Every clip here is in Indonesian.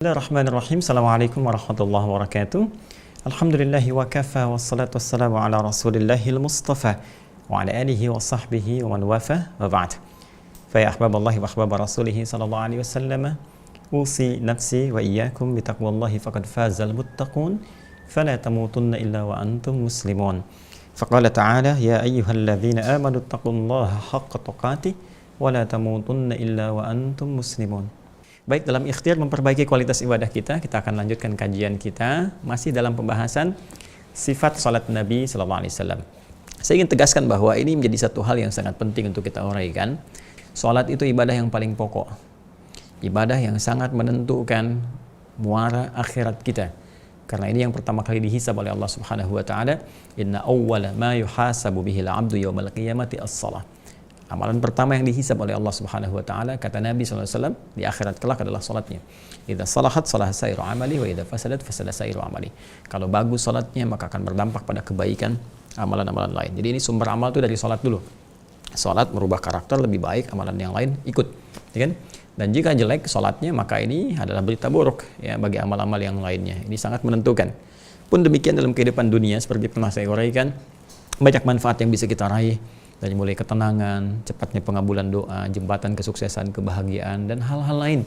Bismillahirrahmanirrahim. Assalamualaikum warahmatullahi wabarakatuh. Alhamdulillahi wa kafa wassalatu wassalamu ala rasulillahil mustafa wa ala alihi wa sahbihi wa man wafa wa ba'd. Fa ya ahbaballahi wa ahbaba rasulihi sallallahu alaihi wasallam, usi nafsi wa iyyakum bi taqwallahi faqad fazal muttaqun fala tamutunna illa wa antum muslimun. Faqala ta'ala ya ayyuhalladzina amanu taqullaha haqqa tuqatih wa la tamutunna illa wa antum muslimun. Baik, dalam ikhtiar memperbaiki kualitas ibadah kita akan lanjutkan kajian kita masih dalam pembahasan sifat salat Nabi Sallallahu Alaihi Wasallam. Saya ingin tegaskan bahwa ini menjadi satu hal yang sangat penting untuk kita uraikan. Salat itu ibadah yang paling pokok, ibadah yang sangat menentukan muara akhirat kita. Karena ini yang pertama kali dihisab oleh Allah Subhanahu Wa Taala. Inna awwala ma yuhasabu bihil abdu yawmal qiyamati as-salah. Amalan pertama yang dihisab oleh Allah Subhanahu Wa Taala, kata Nabi SAW, di akhirat kelak adalah salatnya. Idza salahat salaha sairu amali wa idza fasadat fasada sairu amali. Kalau bagus salatnya maka akan berdampak pada kebaikan amalan-amalan lain. Jadi ini sumber amal itu dari salat dulu. Salat merubah karakter, lebih baik amalan yang lain ikut, ya kan? Dan jika jelek salatnya maka ini adalah berita buruk ya bagi amal-amal yang lainnya. Ini sangat menentukan. Pun demikian dalam kehidupan dunia, seperti pernah saya uraikan, banyak manfaat yang bisa kita raih. Dari mulai ketenangan, cepatnya pengabulan doa, jembatan kesuksesan, kebahagiaan, dan hal-hal lain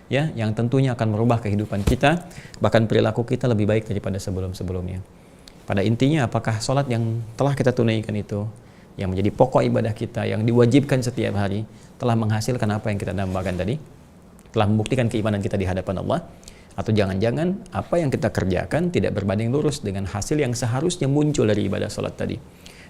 ya yang tentunya akan merubah kehidupan kita, bahkan perilaku kita lebih baik daripada sebelum-sebelumnya. Pada intinya, apakah sholat yang telah kita tunaikan itu, yang menjadi pokok ibadah kita, yang diwajibkan setiap hari, telah menghasilkan apa yang kita dambakan tadi, telah membuktikan keimanan kita di hadapan Allah, atau jangan-jangan apa yang kita kerjakan tidak berbanding lurus dengan hasil yang seharusnya muncul dari ibadah sholat tadi.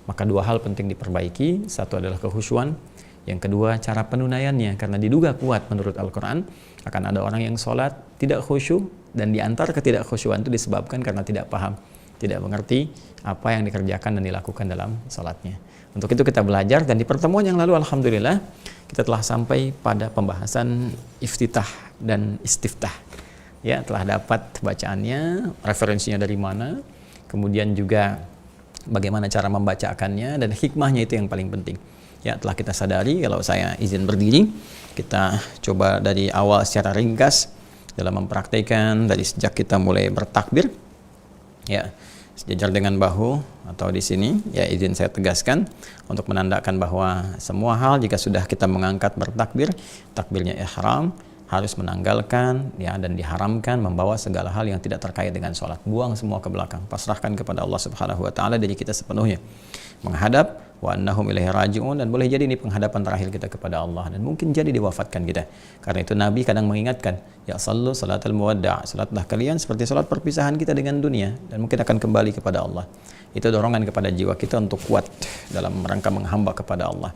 Maka dua hal penting diperbaiki. Satu adalah kehusyuan, yang kedua cara penunaiannya, karena diduga kuat menurut Al-Quran akan ada orang yang sholat tidak khusyuk, dan diantara ketidakkhusyuan itu disebabkan karena tidak paham, tidak mengerti apa yang dikerjakan dan dilakukan dalam sholatnya. Untuk itu kita belajar, dan di pertemuan yang lalu Alhamdulillah kita telah sampai pada pembahasan iftitah dan istiftah ya, telah dapat bacaannya, referensinya dari mana, kemudian juga bagaimana cara membacakannya, dan hikmahnya itu yang paling penting. Ya, telah kita sadari, kalau saya izin berdiri, kita coba dari awal secara ringkas dalam mempraktikkan dari sejak kita mulai bertakbir. Ya, sejajar dengan bahu atau di sini, ya izin saya tegaskan untuk menandakan bahwa semua hal jika sudah kita mengangkat bertakbir, takbirnya ihram, harus menanggalkan ya, dan diharamkan membawa segala hal yang tidak terkait dengan sholat. Buang semua ke belakang, pasrahkan kepada Allah Subhanahu Wa Taala diri kita sepenuhnya, menghadap wa annahum ilaihi raji'un, dan boleh jadi ini penghadapan terakhir kita kepada Allah, dan mungkin jadi diwafatkan kita. Karena itu Nabi kadang mengingatkan, ya sallu salatal muwadda', salatlah kalian seperti salat perpisahan kita dengan dunia, dan mungkin akan kembali kepada Allah. Itu dorongan kepada jiwa kita untuk kuat dalam rangka menghamba kepada Allah.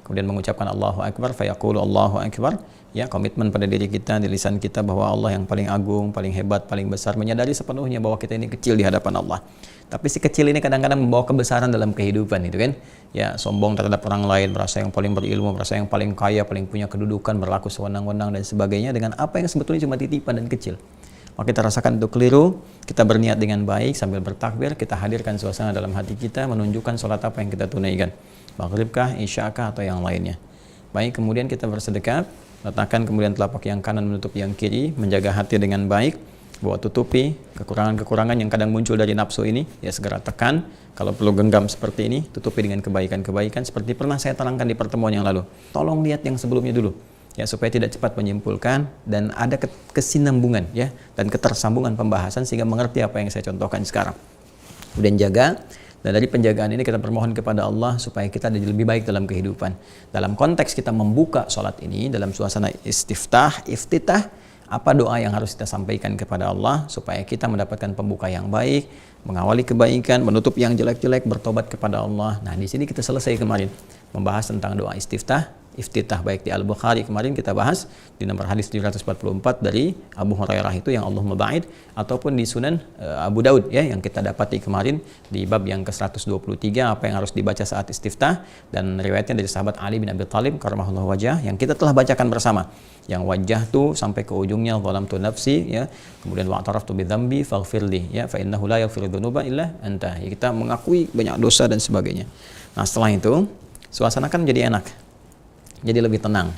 Kemudian mengucapkan Allahu Akbar, fayaqulu Allahu Akbar, ya, komitmen pada diri kita, di lisan kita bahwa Allah yang paling agung, paling hebat, paling besar, menyadari sepenuhnya bahwa kita ini kecil di hadapan Allah. Tapi si kecil ini kadang-kadang membawa kebesaran dalam kehidupan, itu kan? Ya, sombong terhadap orang lain, merasa yang paling berilmu, merasa yang paling kaya, paling punya kedudukan, berlaku sewenang-wenang dan sebagainya dengan apa yang sebetulnya cuma titipan dan kecil. Maka kita rasakan itu keliru, kita berniat dengan baik sambil bertakbir, kita hadirkan suasana dalam hati kita, menunjukkan sholat apa yang kita tunaikan. Maghribkah, isyakah, atau yang lainnya. Baik, kemudian kita bersedekah, letakkan kemudian telapak yang kanan menutup yang kiri, menjaga hati dengan baik, bawa tutupi kekurangan-kekurangan yang kadang muncul dari nafsu ini, ya segera tekan. Kalau perlu genggam seperti ini, tutupi dengan kebaikan-kebaikan seperti pernah saya terangkan di pertemuan yang lalu. Tolong lihat yang sebelumnya dulu, ya, supaya tidak cepat menyimpulkan dan ada kesinambungan ya, dan ketersambungan pembahasan sehingga mengerti apa yang saya contohkan sekarang. Kemudian jaga. Dan dari penjagaan ini kita bermohon kepada Allah supaya kita jadi lebih baik dalam kehidupan. Dalam konteks kita membuka sholat ini, dalam suasana istiftah, iftitah, apa doa yang harus kita sampaikan kepada Allah supaya kita mendapatkan pembuka yang baik, mengawali kebaikan, menutup yang jelek-jelek, bertobat kepada Allah. Nah, di sini kita selesai kemarin membahas tentang doa iftitah baik di Al-Bukhari kemarin kita bahas di nomor hadis 744 dari Abu Hurairah itu yang Allahumma ba'id, ataupun di Sunan Abu Daud ya yang kita dapati kemarin di bab yang ke-123 apa yang harus dibaca saat istiftah, dan riwayatnya dari sahabat Ali bin Abi Thalib karramallahu wajah yang kita telah bacakan bersama, yang wajah tuh sampai ke ujungnya zalamtu nafsi ya, kemudian wa'taraftu bidzambi faghfirli ya fa innahu la yaghfiru dzunuba illa anta, ya, kita mengakui banyak dosa dan sebagainya. Nah, setelah itu suasana kan menjadi enak, jadi lebih tenang,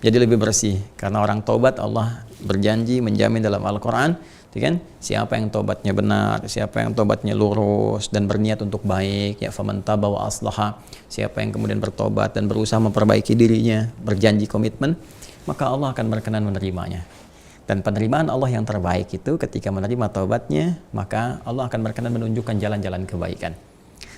jadi lebih bersih, karena orang taubat Allah berjanji menjamin dalam Al-Quran, kan? Siapa yang tobatnya benar, siapa yang tobatnya lurus dan berniat untuk baik, ya faman taba wa aslaha, siapa yang kemudian bertobat dan berusaha memperbaiki dirinya, berjanji komitmen, maka Allah akan berkenan menerimanya. Dan penerimaan Allah yang terbaik itu ketika menerima taubatnya, maka Allah akan berkenan menunjukkan jalan-jalan kebaikan.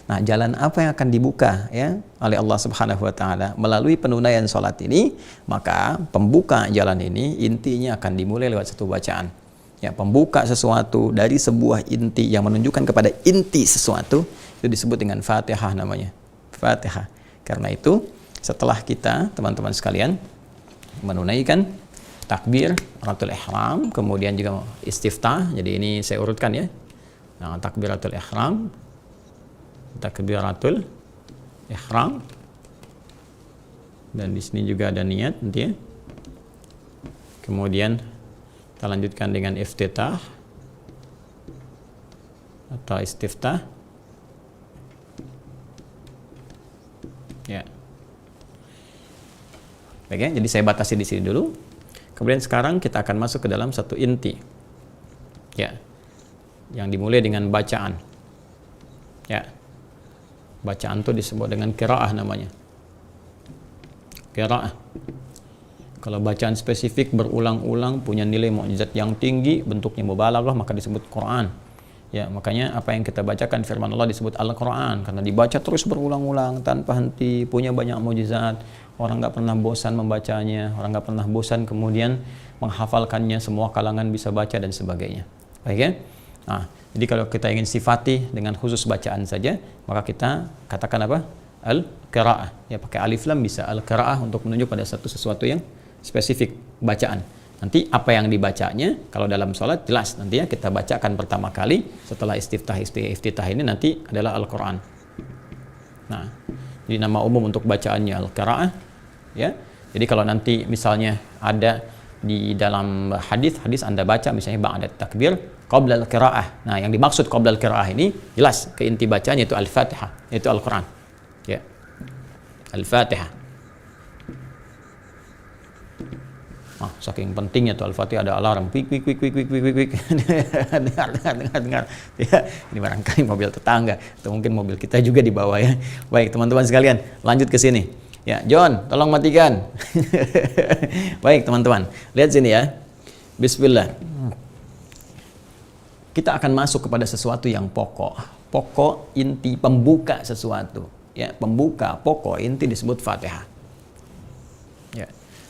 Nah, jalan apa yang akan dibuka ya oleh Allah Subhanahu wa taala melalui penunaian salat ini? Maka pembuka jalan ini intinya akan dimulai lewat satu bacaan. Ya, pembuka sesuatu dari sebuah inti yang menunjukkan kepada inti sesuatu itu disebut dengan Fatihah namanya. Fatihah. Karena itu, setelah kita teman-teman sekalian menunaikan takbir ratul ihram, kemudian juga istiftah. Jadi ini saya urutkan ya. Nah, takbiratul ihram, takbiratul ihram, dan di sini juga ada niat nanti ya. Kemudian kita lanjutkan dengan iftitah atau istiftah ya. Oke, jadi saya batasi di sini dulu. Kemudian sekarang kita akan masuk ke dalam satu inti ya, yang dimulai dengan bacaan ya. Bacaan itu disebut dengan qiraah namanya. Qiraah. Kalau bacaan spesifik berulang-ulang punya nilai mukjizat yang tinggi, bentuknya mubalaghah, maka disebut Quran. Ya, makanya apa yang kita bacakan firman Allah disebut Al-Quran karena dibaca terus berulang-ulang tanpa henti, punya banyak mukjizat. Orang nggak pernah bosan membacanya, orang nggak pernah bosan kemudian menghafalkannya, semua kalangan bisa baca dan sebagainya. Baik ya? Nah, jadi kalau kita ingin sifati dengan khusus bacaan saja, maka kita katakan apa? Al-qiraah. Ya, pakai alif lam bisa al-qiraah untuk menunjuk pada satu sesuatu yang spesifik bacaan. Nanti apa yang dibacanya kalau dalam sholat jelas nanti ya kita bacakan pertama kali setelah iftitah ini nanti adalah Al-Qur'an. Nah, jadi nama umum untuk bacaannya al-qiraah ya. Jadi kalau nanti misalnya ada di dalam hadis Anda baca misalnya ba'da takbir qabla al-qiraah. Nah, yang dimaksud qabla al-qiraah ini jelas ke inti bacanya itu Al-Fatihah, itu Al-Qur'an. Ya. Al-Fatihah. Saking pentingnya tuh Al-Fatihah ada alarm. Pik pik pik pik pik pik pik. Dengar. Ya, ini barangkali mobil tetangga atau mungkin mobil kita juga di bawah ya. Baik, teman-teman sekalian, lanjut ke sini. Ya, John, tolong matikan. Baik, teman-teman. Lihat sini ya. Bismillah. Kita akan masuk kepada sesuatu yang pokok. Pokok inti pembuka sesuatu. Ya, pembuka pokok inti disebut Fatihah. Ya.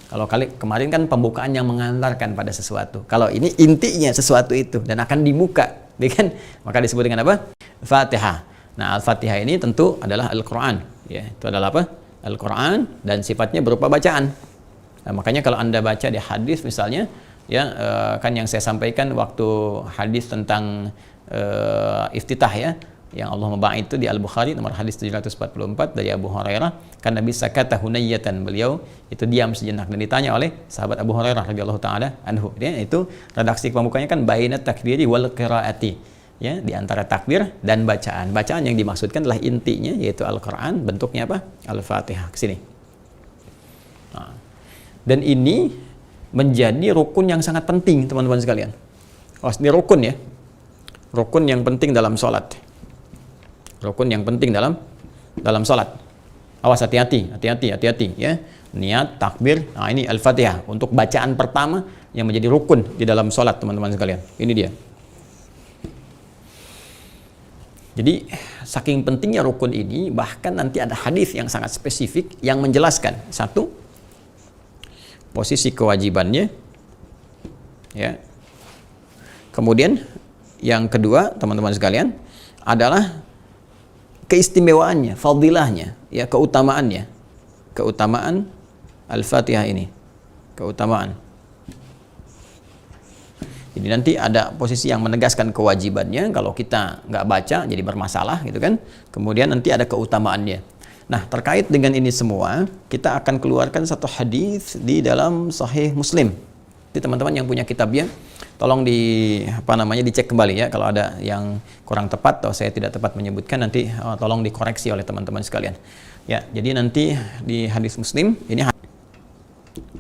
Kalau kemarin kan pembukaan yang mengantarkan pada sesuatu. Kalau ini intinya sesuatu itu dan akan dibuka, ya kan? Maka disebut dengan apa? Fatihah. Nah, Al-Fatihah ini tentu adalah Al-Qur'an. Ya, itu adalah apa? Al-Qur'an dan sifatnya berupa bacaan. Nah, makanya kalau Anda baca di hadis misalnya, ya kan yang saya sampaikan waktu hadis tentang iftitah ya, yang Allah membahas itu di Al-Bukhari nomor hadis 744 dari Abu Hurairah, kan Nabi sakata hunayyatan, beliau itu diam sejenak dan ditanya oleh sahabat Abu Hurairah radhiyallahu taala anhu. Ya, itu redaksi pembukanya kan baina takbiri wal qiraati. Ya, di antara takbir dan bacaan. Bacaan yang dimaksudkan adalah intinya yaitu Al-Qur'an, bentuknya apa? Al-Fatihah. Ke sini. Nah, dan ini menjadi rukun yang sangat penting, teman-teman sekalian. Oh, ini rukun ya. Rukun yang penting dalam sholat. Rukun yang penting dalam sholat. Awas, hati-hati ya. Niat, takbir. Nah, ini Al-Fatihah untuk bacaan pertama yang menjadi rukun di dalam sholat, teman-teman sekalian. Ini dia. Jadi saking pentingnya rukun ini, bahkan nanti ada hadis yang sangat spesifik yang menjelaskan satu, posisi kewajibannya, ya. Kemudian yang kedua, teman-teman sekalian, adalah keistimewaannya, fadilahnya, ya, keutamaannya, keutamaan Al-Fatihah ini, keutamaan. Jadi nanti ada posisi yang menegaskan kewajibannya, kalau kita nggak baca jadi bermasalah gitu kan. Kemudian nanti ada keutamaannya. Nah, terkait dengan ini semua, kita akan keluarkan satu hadis di dalam Sahih Muslim. Jadi teman-teman yang punya kitabnya, tolong dicek kembali ya, kalau ada yang kurang tepat atau saya tidak tepat menyebutkan nanti tolong dikoreksi oleh teman-teman sekalian. Ya, jadi nanti di hadis Muslim ini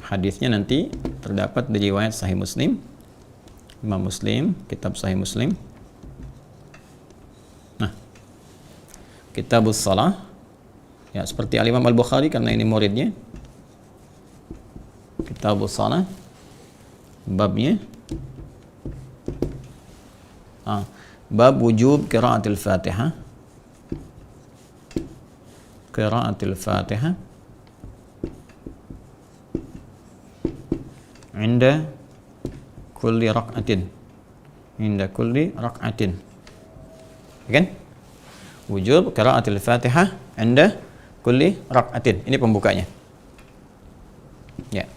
Hadisnya nanti terdapat di riwayat Sahih Muslim, Imam Muslim, kitab Sahih Muslim. Nah, Kitabus Shalah, ya seperti Al-Imam Al-Bukhari karena ini muridnya. Kitabus Shalah, babnya, bab wujub qiraatil Fatihah. Qiraatil Fatihah inda kulli rak'atin. Inda kulli rak'atin. Kan? Wujub qiraatil Fatihah inda kulli rak'atin. Ini pembukanya. Ya.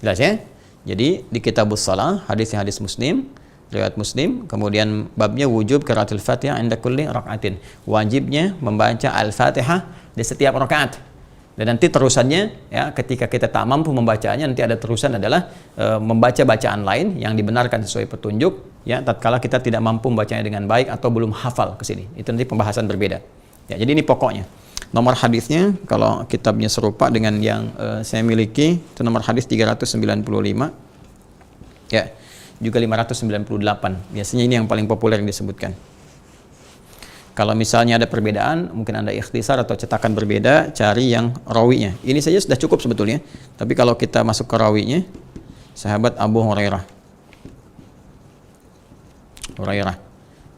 Jelas ya? Jadi di Kitabus Shalah, hadis Muslim, riwayat Muslim, kemudian babnya wujub qiraatil Fatihah inda kulli rak'atin. Wajibnya membaca Al-Fatihah di setiap rakaat. Dan nanti terusannya, ya, ketika kita tak mampu membacanya, nanti ada terusan adalah membaca bacaan lain yang dibenarkan sesuai petunjuk, ya, tatkala kita tidak mampu membacanya dengan baik atau belum hafal ke sini. Itu nanti pembahasan berbeda. Ya, jadi ini pokoknya. Nomor hadisnya kalau kitabnya serupa dengan yang saya miliki, itu nomor hadis 395. Ya, juga 598. Biasanya ini yang paling populer yang disebutkan. Kalau misalnya ada perbedaan, mungkin Anda ikhtisar atau cetakan berbeda, cari yang rawinya. Ini saja sudah cukup sebetulnya. Tapi kalau kita masuk ke rawinya, sahabat Abu Hurairah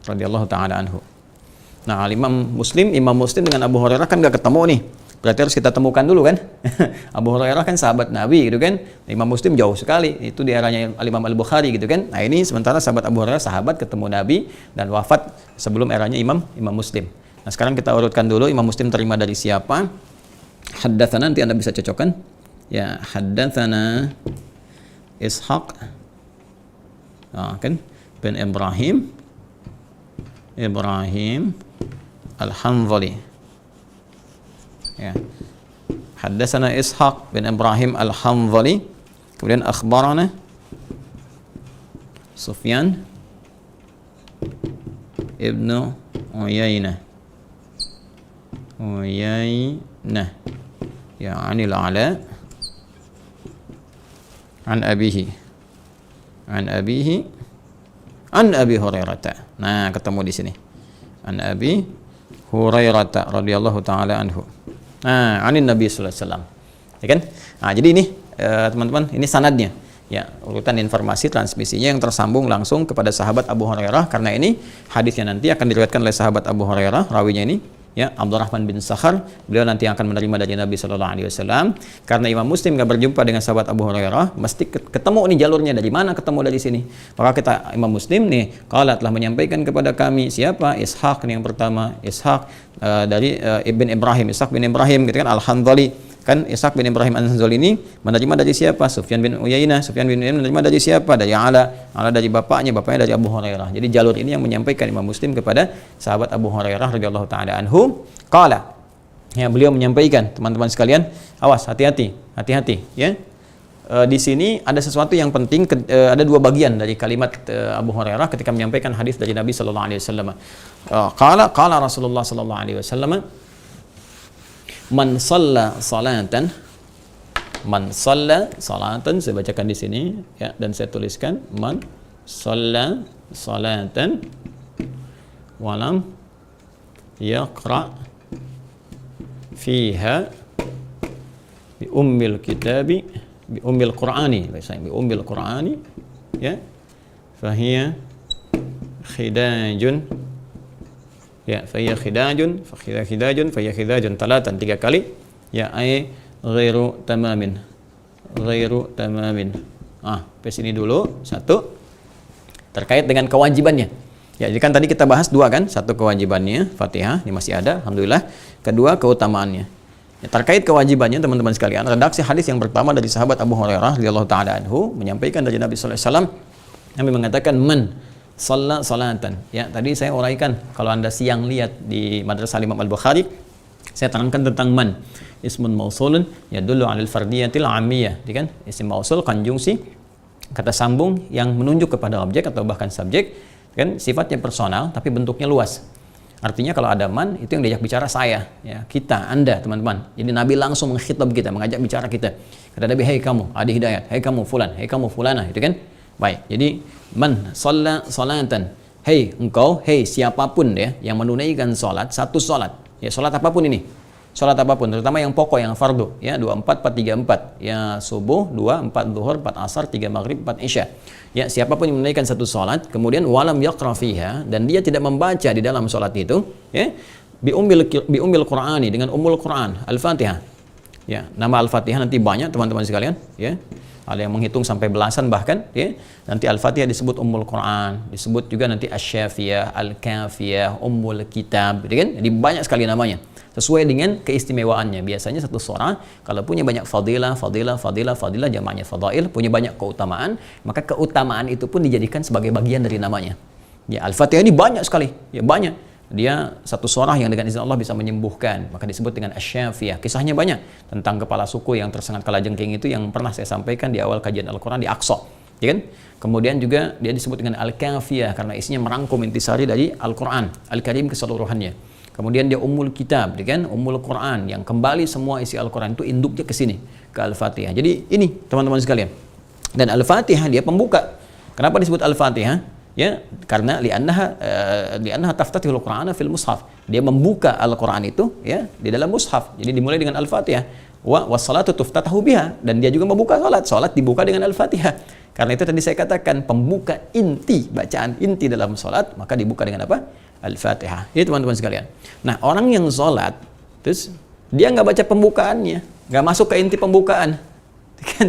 radhiyallahu taala anhu. Nah, Imam Muslim dengan Abu Hurairah kan gak ketemu nih. Berarti harus kita temukan dulu kan. Abu Hurairah kan sahabat Nabi gitu kan. Imam Muslim jauh sekali, itu di eranya Al-Imam Al-Bukhari gitu kan. Nah, ini sementara sahabat Abu Hurairah sahabat ketemu Nabi dan wafat sebelum eranya Imam Muslim. Nah, sekarang kita urutkan dulu Imam Muslim terima dari siapa. Haddatsana, nanti Anda bisa cocokkan. Ya, haddatsana Ishaq, kan, bin Ibrahim Al-Hanzali. Ya. Haddatsana Ishaq bin Ibrahim Al-Hanzali, kemudian akhbarana Sufyan ibnu Uyainah ya anil Ala an abihi an Abi Hurairah. Nah, ketemu di sini. An Abi Hurairah radhiyallahu taala anhu. Nah, anin Nabi sallallahu alaihi wasallam. Ya kan? Nah, jadi ini teman-teman, ini sanadnya. Ya, urutan informasi transmisinya yang tersambung langsung kepada sahabat Abu Hurairah, karena ini hadisnya nanti akan diriwayatkan oleh sahabat Abu Hurairah, rawinya ini, ya, Abdurrahman bin Sakhar. Beliau nanti akan menerima dari Nabi sallallahu alaihi wasallam. Karena Imam Muslim enggak berjumpa dengan sahabat Abu Hurairah, mesti ketemu nih jalurnya, dari mana ketemu, dari sini. Maka kita Imam Muslim nih qala telah menyampaikan kepada kami siapa? Ishaq nih yang pertama, Ishaq dari Ibn Ibrahim, Ishaq bin Ibrahim gitu kan, Al-Hanzali. Kan Ishaq bin Ibrahim Al-Hanzali ini menerima dari siapa? Sufyan bin Uyainah. Sufyan bin Uyainah menerima dari siapa? Dari Ala dari bapaknya dari Abu Hurairah. Jadi jalur ini yang menyampaikan Imam Muslim kepada sahabat Abu Hurairah radhiyallahu taala anhu. Qala, ya, beliau menyampaikan, teman-teman sekalian, awas, hati-hati ya. Di sini ada sesuatu yang penting, ada dua bagian dari kalimat Abu Hurairah ketika menyampaikan hadis dari Nabi sallallahu alaihi wasallam. Qala Rasulullah sallallahu alaihi wasallam, man shalla salatan, saya bacakan di sini, ya, dan saya tuliskan, man shalla salatan walam yaqra fiha bi ummil kitabi bi ummil qur'ani, ya, fahiya khidajun, ya, fahiya khidajun talatan, 3 kali, ya, ay ghairu tamamin. Sampai sini dulu. 1, terkait dengan kewajibannya. Ya, jadi kan tadi kita bahas 2 kan, 1 kewajibannya Fatihah, ini masih ada, alhamdulillah. 2 keutamaannya. Ya, terkait kewajibannya teman-teman sekalian, redaksi hadis yang pertama dari sahabat Abu Hurairah radhiyallahu taala anhu menyampaikan dari Nabi sallallahu alaihi wasallam, Nabi mengatakan man shalla salatan. Ya, tadi saya uraikan, kalau Anda siang lihat di Madrasah Imam Al-Bukhari, saya terangkan tentang man. Ismun mausulun yadullu 'alal fardiyatil 'ammiyah. Jadi kan isim mausul konjungsi kata sambung yang menunjuk kepada objek atau bahkan subjek, kan sifatnya personal tapi bentuknya luas. Artinya kalau ada man, itu yang diajak bicara saya, ya, kita, Anda, teman-teman. Jadi Nabi langsung mengkhitab kita, mengajak bicara kita. Kata Nabi, "Hei kamu, Adi Hidayat, hei kamu fulan, hei kamu fulana," itu kan? Baik. Jadi man shalla salatan. Hei engkau, hei siapapun ya yang menunaikan salat, satu salat. Ya, salat apapun ini. Salat apapun, terutama yang pokok, yang fardu, ya, 24, 4, 3, 4. Ya, subuh, 2, 4 zuhur, 4 asar, 3 maghrib, 4 isya. Ya, siapapun yang menunaikan satu salat, kemudian walam yaqra fiha, dan dia tidak membaca di dalam salat itu, ya, bi ummil Qur'ani, dengan ummul Qur'an, Al-Fatihah. Ya, nama Al-Fatihah nanti banyak teman-teman sekalian, ya. Ada yang menghitung sampai belasan bahkan, ya. Nanti Al-Fatihah disebut ummul Qur'an, disebut juga nanti Asy-Syafiyah, Al-Kafiyah, ummul kitab, gitu kan? Jadi banyak sekali namanya. Sesuai dengan keistimewaannya. Biasanya satu surah kalau punya banyak fadilah, jamaknya fadail, punya banyak keutamaan, maka keutamaan itu pun dijadikan sebagai bagian dari namanya. Ya, Al-Fatihah ini banyak sekali, ya banyak. Dia satu surah yang dengan izin Allah bisa menyembuhkan, maka disebut dengan Asy-Syafiyah. Kisahnya banyak tentang kepala suku yang tersengat kalajengking itu yang pernah saya sampaikan di awal kajian Al-Qur'an di Aqsa, ya kan? Kemudian juga dia disebut dengan Al-Kafiyah karena isinya merangkum intisari dari Al-Qur'an Al-Karim keseluruhannya. Kemudian dia ummul kitab, kan? Ummul Quran yang kembali semua isi Al-Quran itu induknya ke sini, ke Al-Fatihah. Jadi ini teman-teman sekalian. Dan Al-Fatihah dia pembuka. Kenapa disebut Al-Fatihah? Ya, karena li'annaha taftatihul Qur'ana fil mushaf. Dia membuka Al-Quran itu ya di dalam mushaf. Jadi dimulai dengan Al-Fatihah. Wa salatu tuftatahu biha, dan dia juga membuka salat. Salat dibuka dengan Al-Fatihah. Karena itu tadi saya katakan pembuka inti, bacaan inti dalam salat, maka dibuka dengan apa? Al-Fatihah. Ini teman-teman sekalian. Nah, orang yang sholat, terus dia nggak baca pembukaannya, nggak masuk ke inti pembukaan, kan?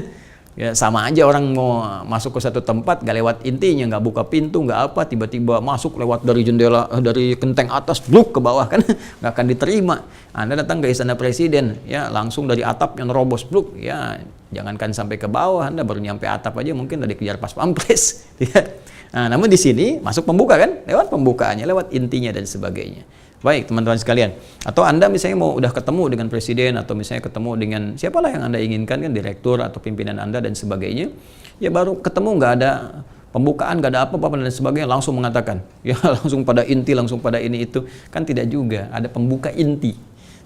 Ya sama aja orang mau masuk ke satu tempat, nggak lewat intinya, nggak buka pintu, nggak apa, tiba-tiba masuk lewat dari jendela, dari genteng atas, bluk ke bawah, kan? Nggak akan diterima. Anda datang ke istana presiden, ya langsung dari atap yang nerobos, bluk, ya jangankan sampai ke bawah, Anda baru nyampe atap aja mungkin udah dikejar pas pampres, ya. Nah, namun di sini masuk pembuka kan, lewat pembukaannya, lewat intinya dan sebagainya. Baik teman-teman sekalian. Atau Anda misalnya mau udah ketemu dengan presiden atau misalnya ketemu dengan siapalah yang Anda inginkan kan, direktur atau pimpinan Anda dan sebagainya. Ya baru ketemu nggak ada pembukaan, nggak ada apa-apa dan sebagainya, langsung mengatakan, ya langsung pada inti, langsung pada ini itu, kan tidak juga. Ada pembuka inti.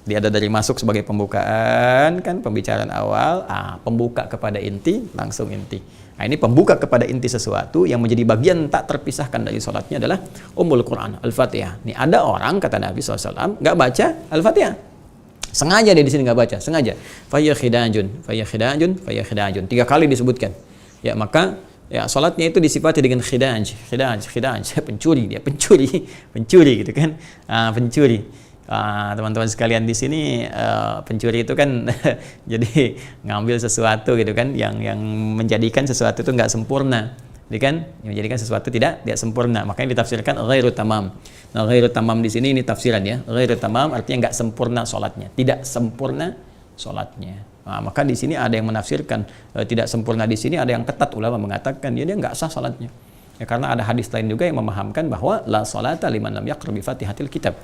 Dia ada dari masuk sebagai pembukaan kan, pembicaraan awal, pembuka kepada inti, langsung inti. Nah, ini pembuka kepada inti sesuatu yang menjadi bagian tak terpisahkan dari sholatnya adalah Ummul Quran, Al-Fatihah. Nih ada orang, kata Nabi SAW, nggak baca Al-Fatihah. Sengaja dia di sini nggak baca, sengaja. Faya khidajun, 3 kali disebutkan. Ya maka ya sholatnya itu disifati dengan khidaj, pencuri, dia pencuri gitu kan, pencuri. Teman-teman sekalian di sini pencuri itu kan jadi ngambil sesuatu gitu kan yang menjadikan sesuatu itu nggak sempurna, gitu kan? Yang menjadikan sesuatu tidak sempurna, makanya ditafsirkan ghairu tamam. Nah, ghairu tamam di sini ini tafsiran ya. Ghairu tamam artinya nggak sempurna sholatnya, tidak sempurna sholatnya. Nah, maka di sini ada yang menafsirkan tidak sempurna di sini, ada yang ketat ulama mengatakan dia nggak sah sholatnya. Ya, karena ada hadis lain juga yang memahamkan bahwa la sholata liman lam yaqra bi fatihatil kitab.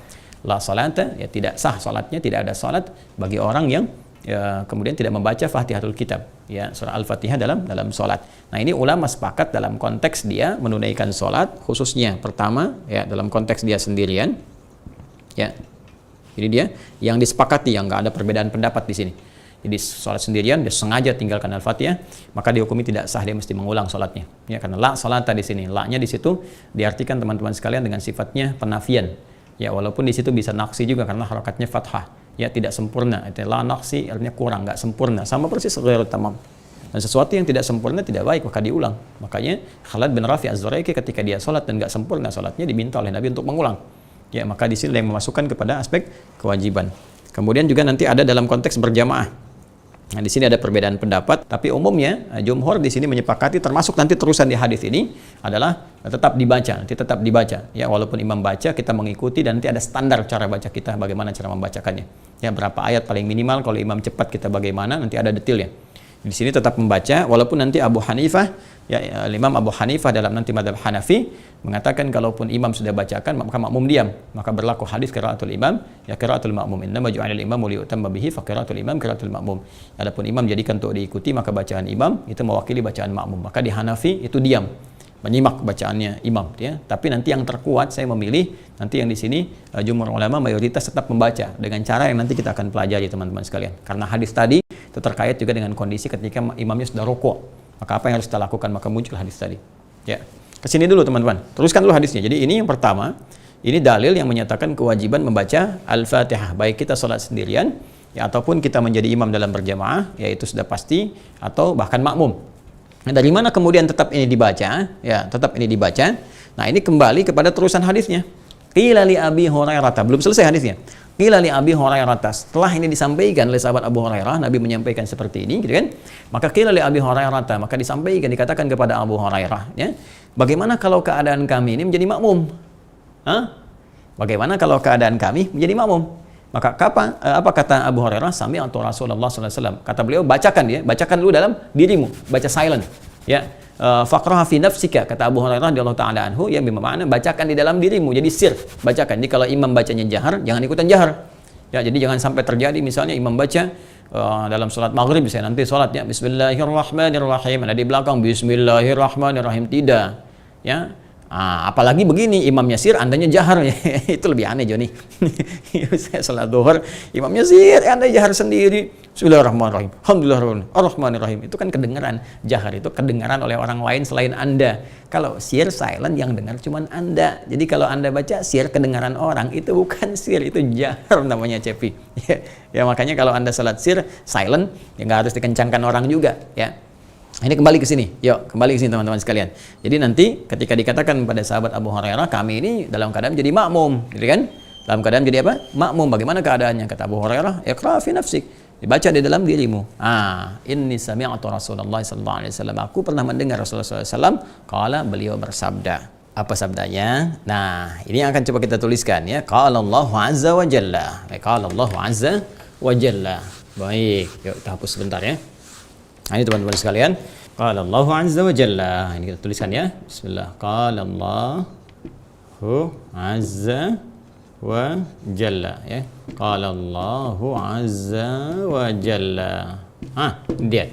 La salata, ya tidak sah salatnya, tidak ada salat bagi orang yang ya, kemudian tidak membaca Fatihatul Kitab, ya surah Al-Fatihah dalam salat. Nah, ini ulama sepakat dalam konteks dia menunaikan salat, khususnya pertama ya dalam konteks dia sendirian. Ya. Jadi dia yang disepakati, yang enggak ada perbedaan pendapat di sini. Jadi salat sendirian dia sengaja tinggalkan Al-Fatihah, maka dihukumi tidak sah, dia mesti mengulang salatnya. Ya, karena la salata di sini, la-nya di situ diartikan teman-teman sekalian dengan sifatnya penafian. Ya, walaupun di situ bisa naksi juga karena harokatnya fathah, ya tidak sempurna. Itu la naksi artinya kurang, nggak sempurna. Sama persis ghairu tamam. Dan sesuatu yang tidak sempurna tidak baik, maka diulang. Makanya Khalid bin Rafi Az-Zuraiki ketika dia sholat dan nggak sempurna sholatnya, diminta oleh Nabi untuk mengulang. Ya, maka di sini yang memasukkan kepada aspek kewajiban. Kemudian juga nanti ada dalam konteks berjamaah. Nah, di sini ada perbedaan pendapat, tapi umumnya jumhur di sini menyepakati, termasuk nanti terusan di hadis ini adalah tetap dibaca, nanti tetap dibaca. Ya, walaupun imam baca kita mengikuti dan nanti ada standar cara baca kita, bagaimana cara membacakannya. Ya, berapa ayat paling minimal, kalau imam cepat kita bagaimana, nanti ada detailnya. Di sini tetap membaca, walaupun nanti Abu Hanifah, ya Imam Abu Hanifah dalam nanti madhab Hanafi mengatakan kalaupun imam sudah bacakan maka makmum diam, maka berlaku hadis qiraatul imam ya qiraatul makmum, innama ju'ilal imamu liyutamma bihi fa qiraatul imam qiraatul makmum. Adapun imam jadikan untuk diikuti, maka bacaan imam itu mewakili bacaan makmum. Maka di Hanafi itu diam. menyimak bacaannya imam ya. Tapi nanti yang terkuat saya memilih nanti yang di sini jumhur ulama mayoritas tetap membaca dengan cara yang nanti kita akan pelajari teman-teman sekalian. Karena hadis tadi itu terkait juga dengan kondisi ketika imamnya sudah rukuk. Maka apa yang harus kita lakukan? Maka muncul hadis tadi. Ya. Kesini dulu teman-teman. Teruskan dulu hadisnya. Jadi ini yang pertama, ini dalil yang menyatakan kewajiban membaca Al-Fatihah baik kita sholat sendirian ya ataupun kita menjadi imam dalam berjamaah, yaitu sudah pasti, atau bahkan makmum. Nah, dari mana kemudian tetap ini dibaca? Ya, tetap ini dibaca. Nah, ini kembali kepada terusan hadisnya. Qila li Abi Hurairah, belum selesai hadisnya. Qila li Abi Hurairah, setelah ini disampaikan oleh sahabat Abu Hurairah, Nabi menyampaikan seperti ini, gitu kan? Maka qila li Abi Hurairah, maka disampaikan, dikatakan kepada Abu Hurairah, ya. Bagaimana kalau keadaan kami ini menjadi makmum? Hah? Bagaimana kalau keadaan kami menjadi makmum? Maka apa kata Abu Hurairah? Sami'tu Rasulullah sallallahu alaihi wasallam. Kata beliau, bacakan dia, bacakan dulu dalam dirimu, baca silent. Ya. Faqraha fi nafsika, kata Abu Hurairah radhiyallahu taala anhu, ya bermakna bacakan di dalam dirimu, jadi sir, bacakan. Jadi kalau imam bacanya jahar, jangan ikutan jahar. Ya, jadi jangan sampai terjadi misalnya imam baca dalam salat maghrib, misalnya nanti salatnya bismillahirrahmanirrahim, ada di belakang bismillahirrahmanirrahim, tidak. Ya. Apalagi begini, imamnya sir, andanya jahar. Itu lebih aneh, Joni. Saya salat zuhur, imamnya sir, anda jahar sendiri. Bismillahirrahmanirrahim, alhamdulillahirrahmanirrahim. Itu kan kedengaran. Jahar itu kedengaran oleh orang lain selain anda. Kalau sir, silent, yang dengar cuman anda. Jadi kalau anda baca sir, kedengaran orang, itu bukan sir, itu jahar namanya, Cepi. Ya, makanya kalau anda salat sir, silent, ya nggak harus dikencangkan orang juga, ya. Ini kembali ke sini, yuk kembali ke sini teman-teman sekalian. Jadi nanti ketika dikatakan pada sahabat Abu Hurairah, kami ini dalam keadaan jadi makmum, gitu kan? Dalam keadaan jadi apa? Makmum. Bagaimana keadaannya? Kata Abu Hurairah, iqra fi nafsik, dibaca di dalam dirimu. Inni sami'tu Rasulullah sallallahu alaihi wasallam. Aku pernah mendengar Rasulullah sallallahu alaihi wasallam qala, beliau bersabda. Apa sabdanya? Nah, ini yang akan coba kita tuliskan ya. Qala Allahu azza wa jalla. Qala Allahu azza wa jalla. Baik, yuk kita hapus sebentar ya. Nah, ini teman-teman sekalian, qala Allahu azza wa jalla. Ini kita tuliskan ya. Bismillah. Qala Allahu azza wa jalla ya. Qala Allahu azza wa jalla. Ini dia.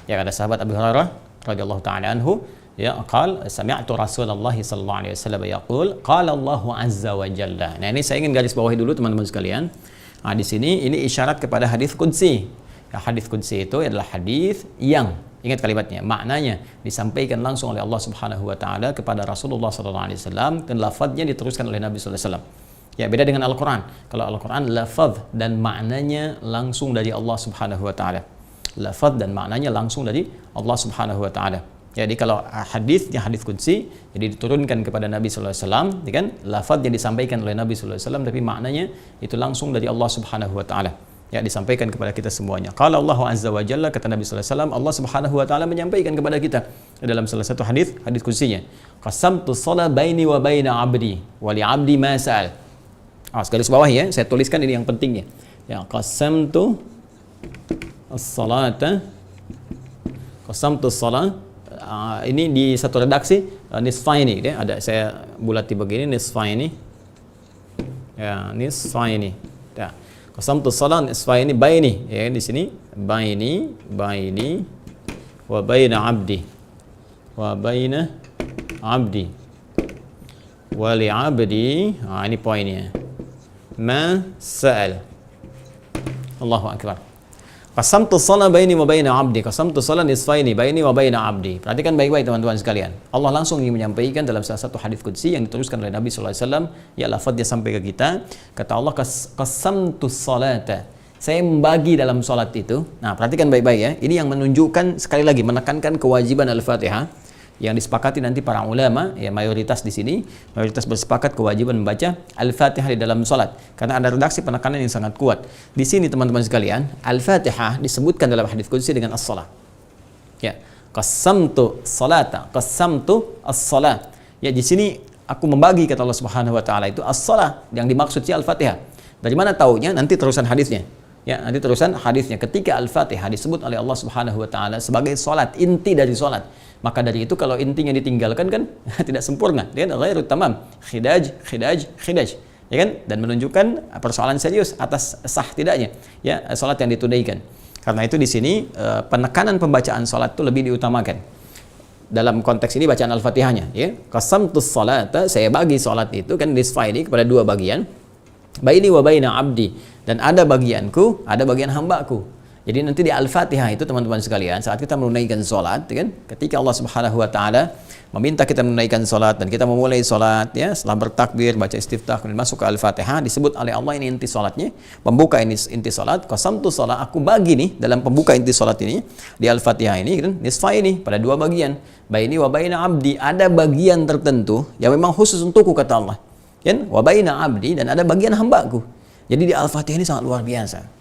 Ya, kata sahabat Abu Hurairah radhiyallahu taala anhu, ya, qala sami'tu Rasulullah sallallahu alaihi wasallam yaqul qala Allahu azza wa jalla. Nah, ini saya ingin garis bawahi dulu teman-teman sekalian. Nah, di sini ini isyarat kepada hadis qudsi. Hadis qudsi itu adalah hadis yang, ingat kalimatnya, maknanya disampaikan langsung oleh Allah Subhanahu wa taala kepada Rasulullah sallallahu alaihi wasallam dan lafadznya diteruskan oleh Nabi sallallahu alaihi wasallam. Ya, beda dengan Al-Qur'an. Kalau Al-Qur'an lafadz dan maknanya langsung dari Allah Subhanahu wa taala. Lafadz dan maknanya langsung dari Allah Subhanahu wa taala. Jadi kalau hadisnya hadis qudsi, jadi diturunkan kepada Nabi sallallahu alaihi wasallam, kan? Lafadznya disampaikan oleh Nabi sallallahu alaihi wasallam, tapi maknanya itu langsung dari Allah Subhanahu wa taala. Ya, disampaikan kepada kita semuanya. Qala Allahu azza wa jalla, kata Nabi sallallahu alaihi wasallam, Allah Subhanahu wa taala menyampaikan kepada kita dalam salah satu hadis qudsinya, qasamtu shalah baini wa baina 'abdi wa li 'abdi ma sa'al. Garis bawah ya, saya tuliskan ini yang pentingnya. Ya, qasamtu as-salata, qasamtu shalah, ini di satu redaksi nisfaini ya, ada saya bulati begini, nisfaini. Ya, nisfaini. Ya. Qasamtu shalah nisfaini baini, ya di sini baini wa baina 'abdi wa baina 'abdi wa li 'abdi. Ini poinnya. Ma sa'al. Allahu akbar. Qasamtu shalah baini wa baina 'abdi. Qasamtu shalah nisfaini baini wa baina 'abdi. Perhatikan baik-baik teman-teman sekalian. Allah langsung ingin menyampaikan dalam salah satu hadis qudsi yang diteruskan oleh Nabi sallallahu alaihi wasallam, ya, lafaz dia sampai ke kita. Kata Allah, qasamtu sholata. Saya membagi dalam salat itu. Nah, perhatikan baik-baik ya. Ini yang menunjukkan sekali lagi menekankan kewajiban Al-Fatihah yang disepakati nanti para ulama, ya mayoritas di sini, mayoritas bersepakat kewajiban membaca Al-Fatihah di dalam salat. Karena ada redaksi penekanan yang sangat kuat. Di sini teman-teman sekalian, Al-Fatihah disebutkan dalam hadis qudsi dengan as-shalah. Ya, qasamtu salata, qasamtu as-salat. Ya, di sini aku membagi, kata Allah Subhanahu wa taala, itu as-shalah yang dimaksud si Al-Fatihah. Dari mana taunya? Nanti terusan hadisnya. Ya, nanti terusan hadisnya ketika Al-Fatihah disebut oleh Allah Subhanahu wa taala sebagai salat, inti dari salat. Maka dari itu kalau intinya ditinggalkan kan tidak sempurna, dia ghairu tamam, khidaj, ya kan? Dan menunjukkan persoalan serius atas sah tidaknya ya salat yang ditunaikan. Karena itu di sini penekanan pembacaan salat itu lebih diutamakan. dalam konteks ini bacaan Al-Fatihahnya, ya. Qasamtus salata, saya bagi salat itu kan nisfaini kepada dua bagian. Baini wa baina abdi, dan ada bagianku, ada bagian hambaku. Jadi nanti di Al-Fatihah itu teman-teman sekalian, saat kita menunaikan salat, kan, ketika Allah Subhanahu wa taala meminta kita menunaikan salat dan kita memulai salat, ya, setelah bertakbir, baca istiftah, kemudian masuk ke Al-Fatihah, disebut oleh Allah ini inti salatnya, pembuka ini inti salat. Qasamtu salat, aku bagi nih dalam pembuka inti salat ini di Al-Fatihah ini, kan, nisfaini pada dua bagian. Baini wa baina abdi, ada bagian tertentu yang memang khusus untukku kata Allah. Kan? Wa baina abdi, dan ada bagian hambaku. Jadi di Al-Fatihah ini sangat luar biasa.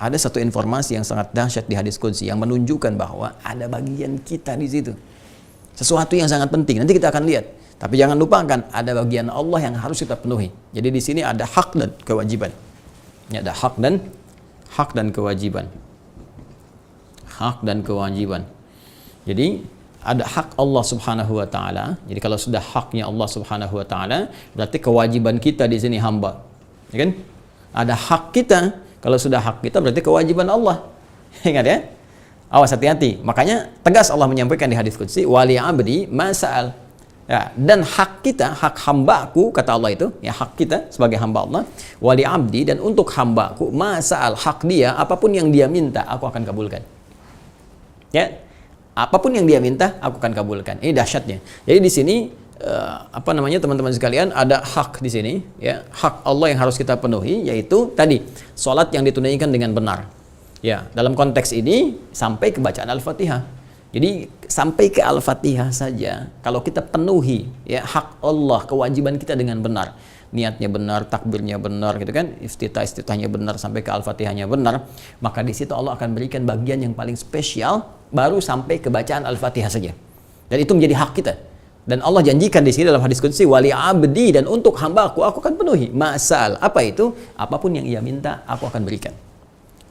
Ada satu informasi yang sangat dahsyat di hadis qudsi yang menunjukkan bahwa ada bagian kita di situ. Sesuatu yang sangat penting. Nanti kita akan lihat. Tapi jangan lupakan ada bagian Allah yang harus kita penuhi. Jadi di sini ada hak dan kewajiban. Ini ada hak dan kewajiban. Hak dan kewajiban. Jadi ada hak Allah Subhanahu wa taala. Jadi kalau sudah haknya Allah Subhanahu wa taala, berarti kewajiban kita di sini hamba. Ya kan? Ada hak kita. Kalau sudah hak kita berarti kewajiban Allah. Ingat ya? Awas, hati-hati. Makanya tegas Allah menyampaikan di hadis qudsi, wali abdi masal. Ya, dan hak kita, hak hambaku kata Allah itu, ya, hak kita sebagai hamba Allah, wali abdi, dan untuk hambaku masal, hak dia, apapun yang dia minta aku akan kabulkan. Ya. Apapun yang dia minta aku akan kabulkan. Ini dahsyatnya. Jadi di sini teman-teman sekalian, ada hak di sini, ya, hak Allah yang harus kita penuhi, yaitu tadi salat yang ditunaikan dengan benar. Ya, dalam konteks ini sampai ke bacaan Al-Fatihah. Jadi sampai ke Al-Fatihah saja kalau kita penuhi, ya, hak Allah, kewajiban kita dengan benar. Niatnya benar, takbirnya benar, gitu kan, iftitahnya benar, sampai ke Al-Fatihahnya benar, maka di situ Allah akan berikan bagian yang paling spesial baru sampai ke bacaan Al-Fatihah saja. Dan itu menjadi hak kita. Dan Allah janjikan di sini dalam hadis qudsi, wali abdi, dan untuk hambaku aku akan penuhi masal. Apa itu? Apapun yang ia minta aku akan berikan.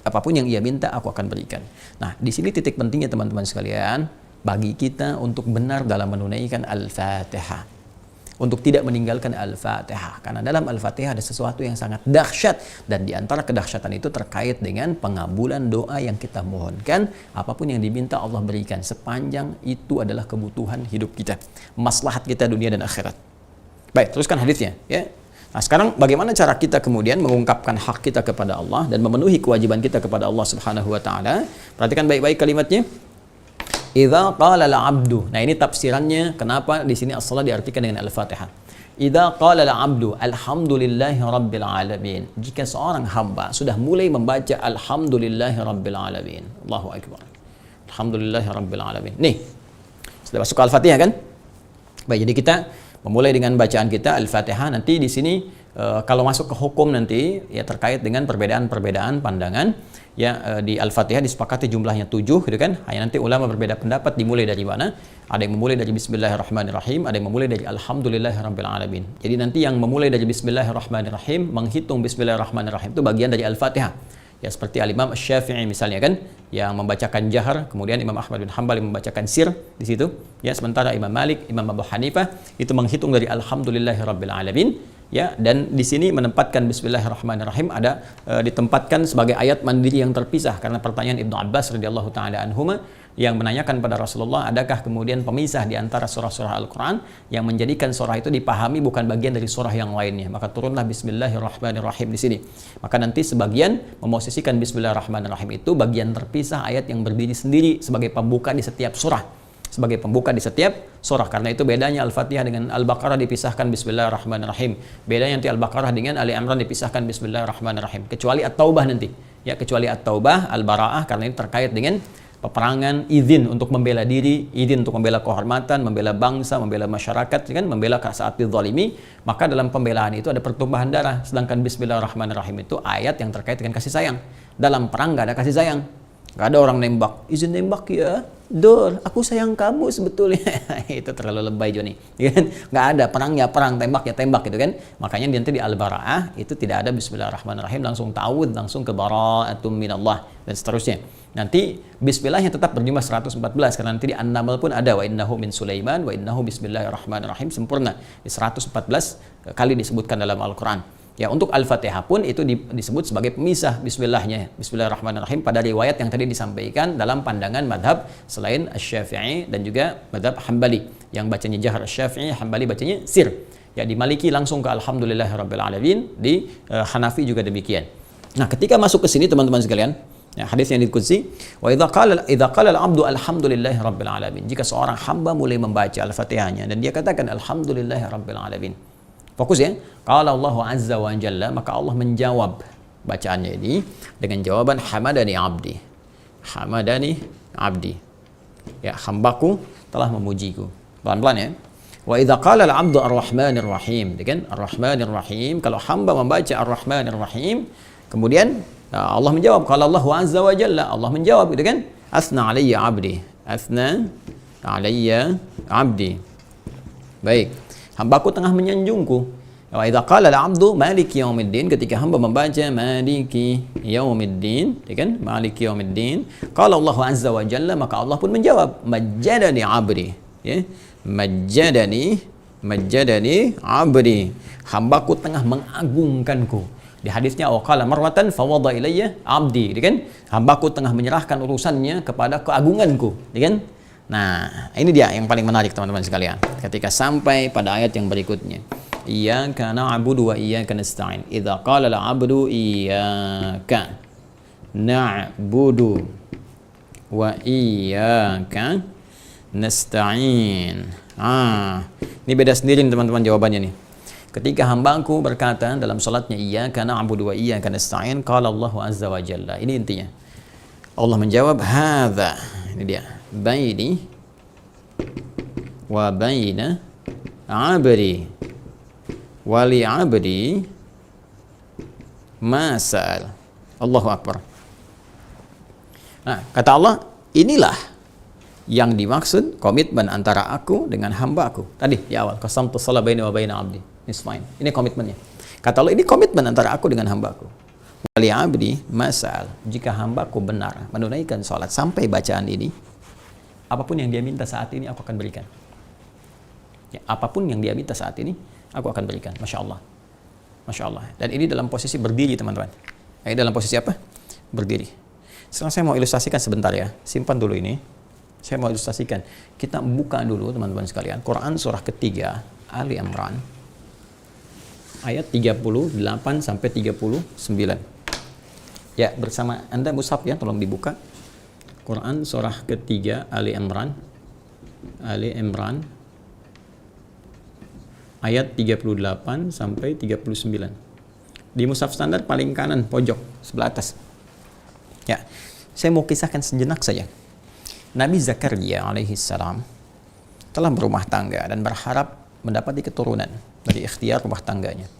Apapun yang ia minta aku akan berikan. Nah, di sini titik pentingnya teman-teman sekalian, bagi kita untuk benar dalam menunaikan Al-Fatihah. Untuk tidak meninggalkan Al-Fatihah. Karena dalam Al-Fatihah ada sesuatu yang sangat dahsyat. Dan di antara kedahsyatan itu terkait dengan pengabulan doa yang kita mohonkan. Apapun yang diminta Allah berikan. Sepanjang itu adalah kebutuhan hidup kita. Maslahat kita dunia dan akhirat. Baik, teruskan hadisnya. Ya. Nah, sekarang bagaimana cara kita kemudian mengungkapkan hak kita kepada Allah. Dan memenuhi kewajiban kita kepada Allah Subhanahu wa ta'ala. Perhatikan baik-baik kalimatnya. Idza qala al-'abdu. Nah, ini tafsirannya kenapa di sini as-shalah diartikan dengan Al-Fatihah. Idza qala al-'abdu alhamdulillahi rabbil alamin. Jika seorang hamba sudah mulai membaca alhamdulillahi rabbil alamin. Allahu akbar. Alhamdulillahi rabbil alamin. Nih. Sudah masuk ke Al-Fatihah kan? Baik, jadi kita memulai dengan bacaan kita Al-Fatihah. Nanti di sini kalau masuk ke hukum nanti, ya, terkait dengan perbedaan-perbedaan pandangan, ya, di Al-Fatihah disepakati jumlahnya 7, gitu kan. Hanya nanti ulama berbeda pendapat dimulai dari mana. Ada yang memulai dari Bismillahirrahmanirrahim, ada yang memulai dari Alhamdulillahirabbil alamin. Jadi nanti yang memulai dari Bismillahirrahmanirrahim, menghitung Bismillahirrahmanirrahim itu bagian dari Al-Fatihah. Ya, seperti Al-Imam Asy-Syafi'i misalnya kan, yang membacakan jahar, kemudian Imam Ahmad bin Hanbal yang membacakan sir di situ. Ya, sementara Imam Malik, Imam Abu Hanifah itu menghitung dari Alhamdulillahirabbil alamin. Ya, dan di sini menempatkan Bismillahirrahmanirrahim ada ditempatkan sebagai ayat mandiri yang terpisah, karena pertanyaan Ibnu Abbas radhiyallahu taala anhuma yang menanyakan pada Rasulullah, adakah kemudian pemisah di antara surah-surah Al-Quran yang menjadikan surah itu dipahami bukan bagian dari surah yang lainnya. Maka turunlah Bismillahirrahmanirrahim di sini. Maka nanti sebagian memosisikan Bismillahirrahmanirrahim itu bagian terpisah, ayat yang berdiri sendiri sebagai pembuka di setiap surah. Sebagai pembuka di setiap surah. Karena itu bedanya Al-Fatihah dengan Al-Baqarah dipisahkan Bismillahirrahmanirrahim. Bedanya nanti Al-Baqarah dengan Ali Imran dipisahkan Bismillahirrahmanirrahim. Kecuali At-Taubah nanti. Ya, kecuali At-Taubah, Al-Bara'ah, karena ini terkait dengan peperangan, izin untuk membela diri, izin untuk membela kehormatan, membela bangsa, membela masyarakat, kan, membela saat dizalimi. Maka dalam pembelaan itu ada pertumpahan darah. Sedangkan Bismillahirrahmanirrahim itu ayat yang terkait dengan kasih sayang. Dalam perang gak ada kasih sayang. Gak ada orang nembak, izin nembak ya, Dor, aku sayang kamu sebetulnya. Itu terlalu lebay Joni, nggak ada. Perang ya perang, tembak ya tembak, gitu kan. Makanya nanti di Al-Bara'ah itu tidak ada Bismillahirrahmanirrahim, langsung ta'awudz, langsung ke bara'atum minallah dan seterusnya. Nanti Bismillahnya tetap berjumlah 114, karena nanti di An-Naml pun ada wa innahu min Sulaiman wa innahu Bismillahirrahmanirrahim, sempurna di 114 kali disebutkan dalam Al-Quran. Ya, untuk Al-Fatihah pun itu disebut sebagai pemisah bismillahnya. Bismillahirrahmanirrahim pada riwayat yang tadi disampaikan dalam pandangan madhab selain Asy-Syafi'i dan juga madhab Hambali. Yang bacanya jahar Asy-Syafi'i, Hambali bacanya sir. Ya, di Maliki langsung ke Alhamdulillahirabbil alamin, di Hanafi juga demikian. Nah, ketika masuk ke sini teman-teman sekalian, ya, hadis yang diqudsi, wa idza qala al-'abdu alhamdulillahirabbil alamin. Jika seorang hamba mulai membaca Al-Fatihahnya dan dia katakan alhamdulillahirabbil alamin. Fokus ya. Qala Allah azza wa jalla, maka Allah menjawab bacaannya ini dengan jawaban hamadani abdi. Hamadani abdi. Ya, hambaku telah memujiku. Pelan-pelan ya. Wa idza qala al-'abdu ar-rahmanir rahim. Kan ar-rahmanir rahim, kalau hamba membaca ar-rahmanir rahim, kemudian Allah menjawab, kalau Allah azza wa jalla, Allah menjawab gitu kan, asna alayya abdi, asna alayya abdi. Baik, hambaku tengah menyanjungku. Wa idza qala al-'abdu maliki yaumiddin, ketika hamba membaca maliki yaumiddin, ya kan, maliki yaumiddin, qala Allah azza wa jalla, maka Allah pun menjawab, majjadani abdi, ya, majjadani abdi, hambaku tengah mengagungkanku. Di hadisnya waqala marwatan fawada ilayya abdi, kan? Hambaku tengah menyerahkan urusannya kepada keagunganku, kan? Nah, ini dia yang paling menarik teman-teman sekalian. Ketika sampai pada ayat yang berikutnya, iyyaka na'budu wa iyyaka nasta'in. Idza qala al-'abdu iyyaka na'budu wa iyyaka nasta'in. Ini beda sendiri teman-teman jawabannya nih. Ketika hambaku berkata dalam salatnya iyyaka na'budu wa iyyaka nasta'in, qala Allah azza wa jalla. Ini intinya. Allah menjawab hadza. Ini dia. Baini wa baina 'abdi wa li 'abdi ma sa'al. Allahu akbar. Nah, kata Allah, inilah yang dimaksud komitmen antara aku dengan hambaku. Tadi di awal, qasamtu shalah baini wa baina 'abdi. Ini komitmennya. Kata Allah, ini komitmen antara aku dengan hambaku. Wali abdi masal, jika hambaku benar menunaikan sholat sampai bacaan ini, apapun yang dia minta saat ini aku akan berikan. Ya, apapun yang dia minta saat ini aku akan berikan. Masya Allah, Masya Allah. Dan ini dalam posisi berdiri teman-teman. Ini dalam posisi apa? Berdiri. Sekarang saya mau ilustrasikan sebentar ya. Simpan dulu ini. Saya mau ilustrasikan. Kita buka dulu teman-teman sekalian. Quran surah ketiga Ali Imran ayat 38 sampai 39. Ya, bersama Anda mushaf ya, tolong dibuka. Quran surah ketiga Ali Imran ayat 38 sampai 39. Di mushaf standar paling kanan pojok sebelah atas. Ya, saya mau kisahkan sejenak saja. Nabi Zakaria alaihi salam telah berumah tangga dan berharap mendapati keturunan dari ikhtiar rumah tangganya.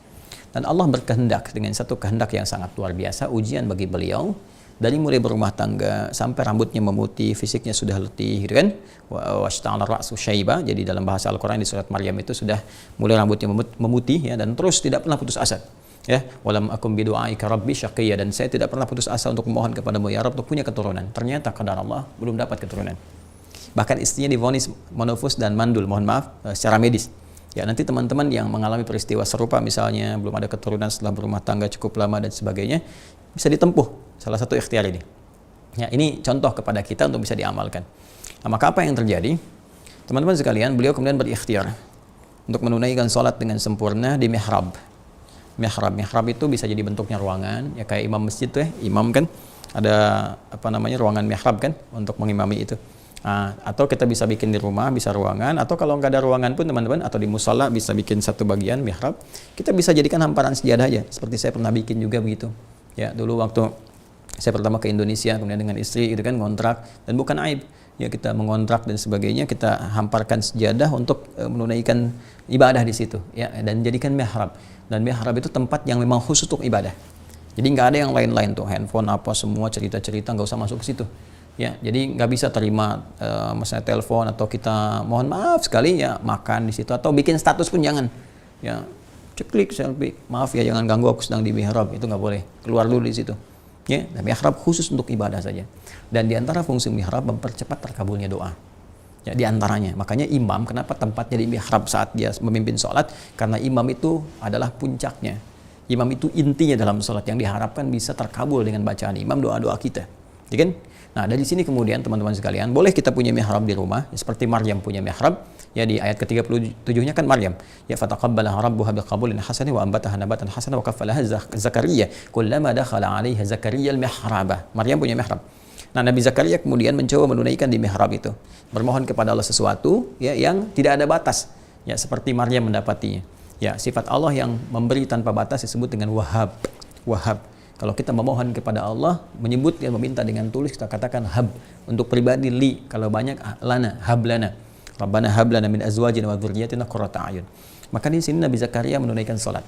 Dan Allah berkehendak dengan satu kehendak yang sangat luar biasa, ujian bagi beliau dari mulai berumah tangga sampai rambutnya memutih, fisiknya sudah letih, gitu kan? Washta'ala ra'su syaiba. Jadi dalam bahasa Al-Qur'an di surat Maryam itu sudah mulai rambutnya memutih ya, dan terus tidak pernah putus asa. Ya, walam akum bidu'aika rabbi syaqiyya, dan saya tidak pernah putus asa untuk memohon kepadamu ya Rabb untuk punya keturunan. Ternyata qadar Allah belum dapat keturunan. Bahkan istrinya divonis monofus dan mandul, mohon maaf, secara medis. Ya, nanti teman-teman yang mengalami peristiwa serupa, misalnya belum ada keturunan setelah berumah tangga cukup lama dan sebagainya, bisa ditempuh salah satu ikhtiar ini. Ya, ini contoh kepada kita untuk bisa diamalkan. Nah, maka apa yang terjadi? Teman-teman sekalian, beliau kemudian berikhtiar untuk menunaikan sholat dengan sempurna di mihrab. Mihrab itu bisa jadi bentuknya ruangan, ya kayak imam masjid tuh ya, imam kan ada ruangan mihrab kan untuk mengimami itu. Atau kita bisa bikin di rumah, bisa ruangan, atau kalau nggak ada ruangan pun teman-teman, atau di musala bisa bikin satu bagian mihrab. Kita bisa jadikan hamparan sejadah aja, seperti saya pernah bikin juga begitu. Ya, dulu waktu saya pertama ke Indonesia, kemudian dengan istri itu kan ngontrak, dan bukan aib. Ya, kita mengontrak dan sebagainya, kita hamparkan sejadah untuk menunaikan ibadah di situ, ya, dan jadikan mihrab. Dan mihrab itu tempat yang memang khusus untuk ibadah. Jadi nggak ada yang lain-lain tuh, handphone apa semua cerita-cerita nggak usah masuk ke situ. Ya, jadi nggak bisa terima misalnya telepon, atau kita mohon maaf sekali ya makan di situ, atau bikin status pun jangan. Ya, ceklik selfie, maaf ya jangan ganggu aku sedang di mihrab, itu nggak boleh. Keluar dulu di situ. Ya, mihrab khusus untuk ibadah saja. Dan di antara fungsi mihrab mempercepat terkabulnya doa. Ya, di antaranya. Makanya imam, kenapa tempatnya di mihrab saat dia memimpin sholat? Karena imam itu adalah puncaknya. Imam itu intinya dalam sholat yang diharapkan bisa terkabul dengan bacaan imam doa-doa kita. Ya kan? Nah, dari sini kemudian teman-teman sekalian, boleh kita punya mihrab di rumah, ya, seperti Maryam punya mihrab. Ya, di ayat ke-37-nya kan Maryam, ya fataqabbalaha rabbuha biqabulin hasanin wa ambataha nabatan hasanan wa kaffalaha Zakaria kullama dakhala 'alaiha Zakaria al-mihraba. Maryam punya mihrab. Nah, Nabi Zakaria kemudian mencoba menunaikan di mihrab itu, bermohon kepada Allah sesuatu ya yang tidak ada batas, ya seperti Maryam mendapatinya. Ya, sifat Allah yang memberi tanpa batas disebut dengan Wahhab. Wahhab. Kalau kita memohon kepada Allah, menyebut dan meminta dengan tulus, kita katakan hab. Untuk pribadi li, kalau banyak lana, hab lana. Rabbana hab lana min azwajina wa dzurriyyatina qurrata a'yun. Maka di sini Nabi Zakaria menunaikan salat.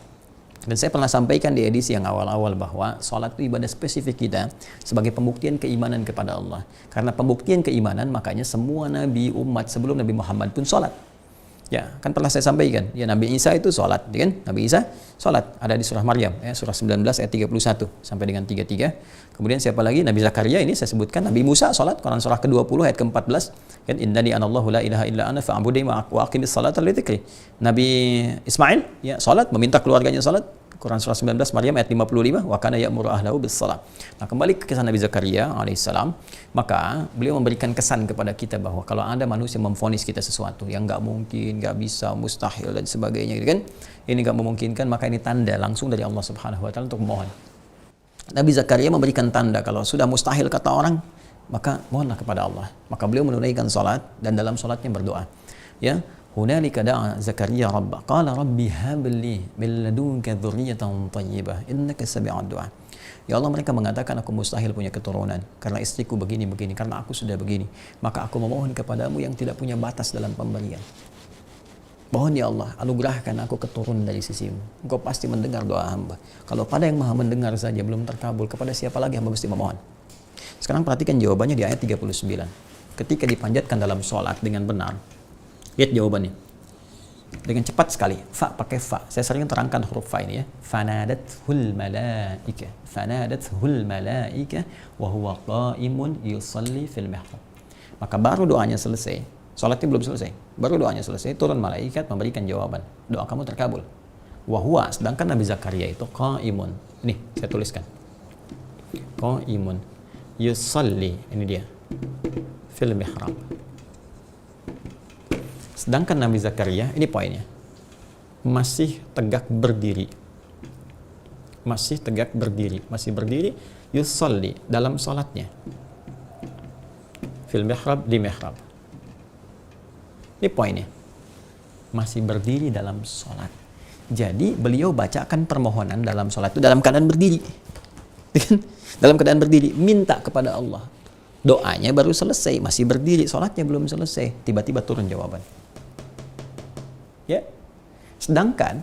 Dan saya pernah sampaikan di edisi yang awal-awal bahwa salat itu ibadah spesifik kita sebagai pembuktian keimanan kepada Allah. Karena pembuktian keimanan, makanya semua nabi umat sebelum Nabi Muhammad pun salat. Ya, kan pernah saya sampaikan, ya Nabi Isa itu sholat, ya kan? Nabi Isa sholat, ada di surah Maryam, ya, surah 19 ayat 31 sampai dengan 33. Kemudian siapa lagi? Nabi Zakaria ini saya sebutkan, Nabi Musa sholat, Quran surah ke-20 ayat ke-14, kan innani anallahu la ilaha illa ana fa'budni wa aqimis salata li dzikri. Nabi Ismail ya sholat, meminta keluarganya sholat, Quran surah 19 Maryam ayat 55, wa kana ya'muru ahlahu bis shalah. Nah, kembali ke kisah Nabi Zakaria alaihissalam, maka beliau memberikan kesan kepada kita bahwa kalau ada manusia memvonis kita sesuatu yang nggak mungkin, nggak bisa, mustahil dan sebagainya, gitu kan? Ini nggak memungkinkan, maka ini tanda langsung dari Allah Subhanahu wa taala untuk memohon. Nabi Zakaria memberikan tanda kalau sudah mustahil kata orang, maka mohonlah kepada Allah. Maka beliau menunaikan salat dan dalam salatnya berdoa. Ya, hunalika da'a Zakaria rabbah qala rabbi hab li min ladunka dzurriyyatan thayyibah innaka sami'ud du'a. Ya Allah, mereka mengatakan aku mustahil punya keturunan karena istriku begini-begini, karena aku sudah begini. Maka aku memohon kepadamu yang tidak punya batas dalam pemberian. Mohon ya Allah, anugerahkan aku keturunan dari sisimu. Engkau pasti mendengar doa hamba. Kalau pada yang maha mendengar saja belum terkabul, kepada siapa lagi hamba mesti memohon? Sekarang perhatikan jawabannya di ayat 39. Ketika dipanjatkan dalam sholat dengan benar, lihat jawabannya. Dengan cepat sekali. Fa pakai fa. Saya sering terangkan huruf fa ini ya. Fanadathul malaika. Fanadathul malaika wa huwa qa'imun yusalli fil mihrab. Maka baru doanya selesai. Salatnya belum selesai. Baru doanya selesai, turun malaikat memberikan jawaban. Doa kamu terkabul. Wa huwa, sedangkan Nabi Zakaria itu qa'imun. Nih, saya tuliskan. Qa'imun yusalli, ini dia. Fil mihrab. Sedangkan Nabi Zakaria, ini poinnya, masih tegak berdiri. Masih tegak berdiri. Masih berdiri, yusalli, dalam salatnya. Fil mihrab, di mihrab. Ini poinnya. Masih berdiri dalam salat. Jadi, beliau bacakan permohonan dalam salat itu dalam keadaan berdiri. Dalam keadaan berdiri, minta kepada Allah. Doanya baru selesai, masih berdiri, salatnya belum selesai. Tiba-tiba turun jawaban. Ya. Sedangkan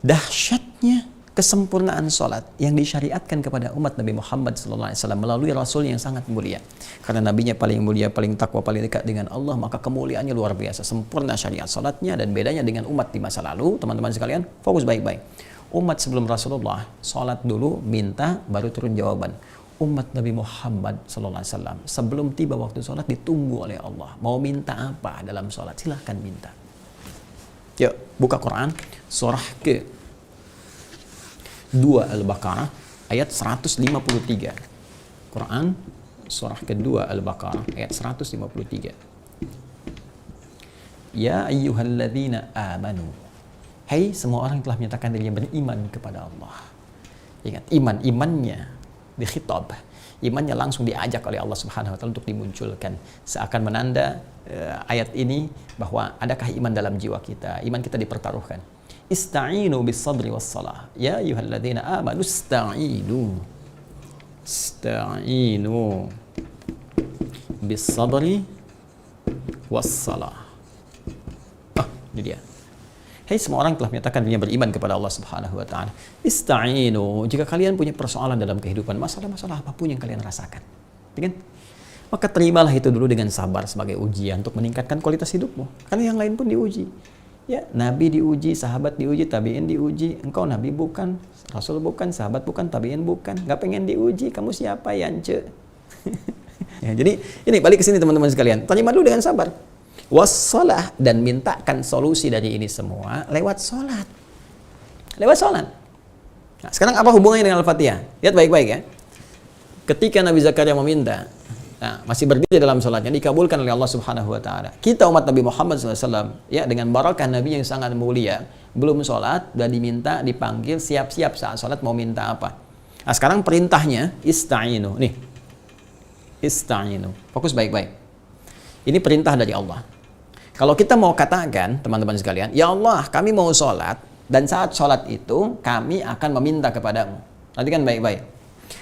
dahsyatnya kesempurnaan salat yang disyariatkan kepada umat Nabi Muhammad SAW melalui Rasul yang sangat mulia. Karena nabinya paling mulia, paling takwa, paling dekat dengan Allah, maka kemuliaannya luar biasa. Sempurna syariat salatnya, dan bedanya dengan umat di masa lalu, teman-teman sekalian, fokus baik-baik. Umat sebelum Rasulullah salat dulu, minta, baru turun jawaban. Umat Nabi Muhammad SAW sebelum tiba waktu salat ditunggu oleh Allah. Mau minta apa dalam salat? Silahkan minta. Yuk, buka Quran, surah ke-2 Al-Baqarah, ayat 153. Quran, surah ke-2 Al-Baqarah, ayat 153. Ya ayyuhalladzina amanu. Hai semua orang yang telah menyatakan dirinya beriman kepada Allah. Ingat, imannya dikhitab. Imannya langsung diajak oleh Allah Subhanahu wa taala untuk dimunculkan, seakan menanda ayat ini bahwa adakah iman dalam jiwa kita. Iman kita dipertaruhkan. Ista'inu bis sabri was salah. Ya ayyuhalladzina amanu ista'inu. Ista'inu bis sabri was salah. Ini dia. Hai semua orang telah menyatakan dirinya beriman kepada Allah Subhanahu wa taala. Ista'inu, jika kalian punya persoalan dalam kehidupan, masalah-masalah apapun yang kalian rasakan, kan? Maka terimalah itu dulu dengan sabar sebagai ujian untuk meningkatkan kualitas hidupmu. Karena yang lain pun diuji. Ya, nabi diuji, sahabat diuji, tabi'in diuji. Engkau nabi bukan, rasul bukan, sahabat bukan, tabi'in bukan. Enggak pengen diuji, kamu siapa ya, ance? Ya, jadi ini balik ke sini teman-teman sekalian. Terima dulu dengan sabar. Wassalah, dan mintakan solusi dari ini semua lewat sholat. Lewat sholat. Nah, sekarang apa hubungannya dengan Al-Fatihah? Lihat baik-baik ya. Ketika Nabi Zakaria meminta, nah, masih berdiri dalam sholatnya, dikabulkan oleh Allah Subhanahu wa Ta'ala. Kita umat Nabi Muhammad SAW, ya, dengan barakah Nabi yang sangat mulia, belum sholat, udah diminta, dipanggil, siap-siap saat sholat mau minta apa. Nah, sekarang perintahnya, ista'inu. Nih, ista'inu. Fokus baik-baik. Ini perintah dari Allah. Kalau kita mau katakan, teman-teman sekalian, ya Allah, kami mau sholat, dan saat sholat itu, kami akan meminta kepadamu. Perhatikan baik-baik.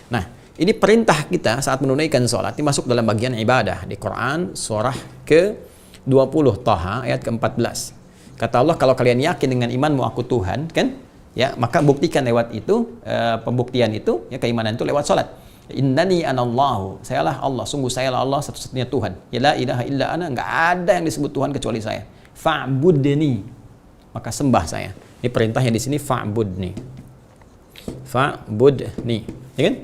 Nah, ini perintah kita saat menunaikan sholat, ini masuk dalam bagian ibadah. Di Quran, surah ke-20, Taha, ayat ke-14. Kata Allah, kalau kalian yakin dengan imanmu aku Tuhan, kan? Ya, maka buktikan lewat itu, pembuktian itu, ya, keimanan itu lewat sholat. Innani anallahu, sayalah Allah, sungguh sayalah Allah satu-satunya Tuhan. Ya la ilaha illa ana, nggak ada yang disebut Tuhan kecuali saya. Fa'budni, maka sembah saya. Ini perintahnya di sini, fa'budni. Fa'budni, ya kan?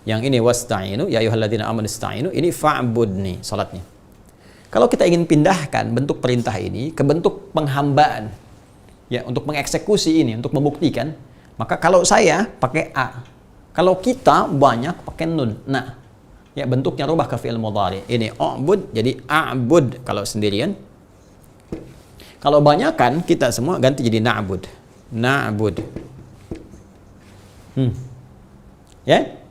Yang ini wasta'inu, ya ayyuhalladzina amanu ista'inu, ini fa'budni, salatnya. Kalau kita ingin pindahkan bentuk perintah ini ke bentuk penghambaan, ya, untuk mengeksekusi ini, untuk membuktikan, maka kalau saya pakai a, kalau kita banyak pakai nun. Nah, ya, bentuknya rubah ke fi'il mudhari. Ini a'bud jadi a'bud kalau sendirian. Kalau banyakan kita semua ganti jadi na'bud. Na'bud. Ya?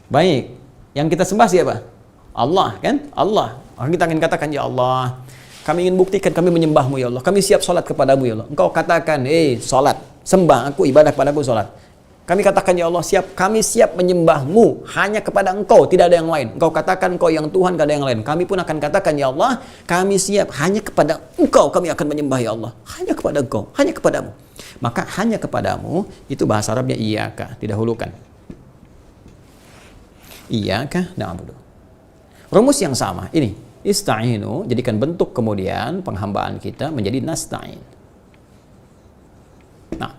Baik. Yang kita sembah siapa? Allah, kan? Allah. Kita ingin katakan, ya Allah, kami ingin buktikan kami menyembahmu, ya Allah. Kami siap sholat kepadamu, ya Allah. Engkau katakan, sholat. Sembah aku, ibadah kepadaku, sholat. Kami katakan, ya Allah, kami siap menyembahmu hanya kepada Engkau, tidak ada yang lain. Engkau katakan Engkau yang Tuhan, tidak ada yang lain. Kami pun akan katakan, ya Allah, kami siap hanya kepada Engkau, kami akan menyembah, ya Allah. Hanya kepada Engkau, hanya kepadamu. Maka hanya kepadamu, itu bahasa Arabnya iyyaka, didahulukan. Iyyaka na'budu. Rumus yang sama, ini. Ista'inu, jadikan bentuk kemudian penghambaan kita menjadi nasta'in. Nah,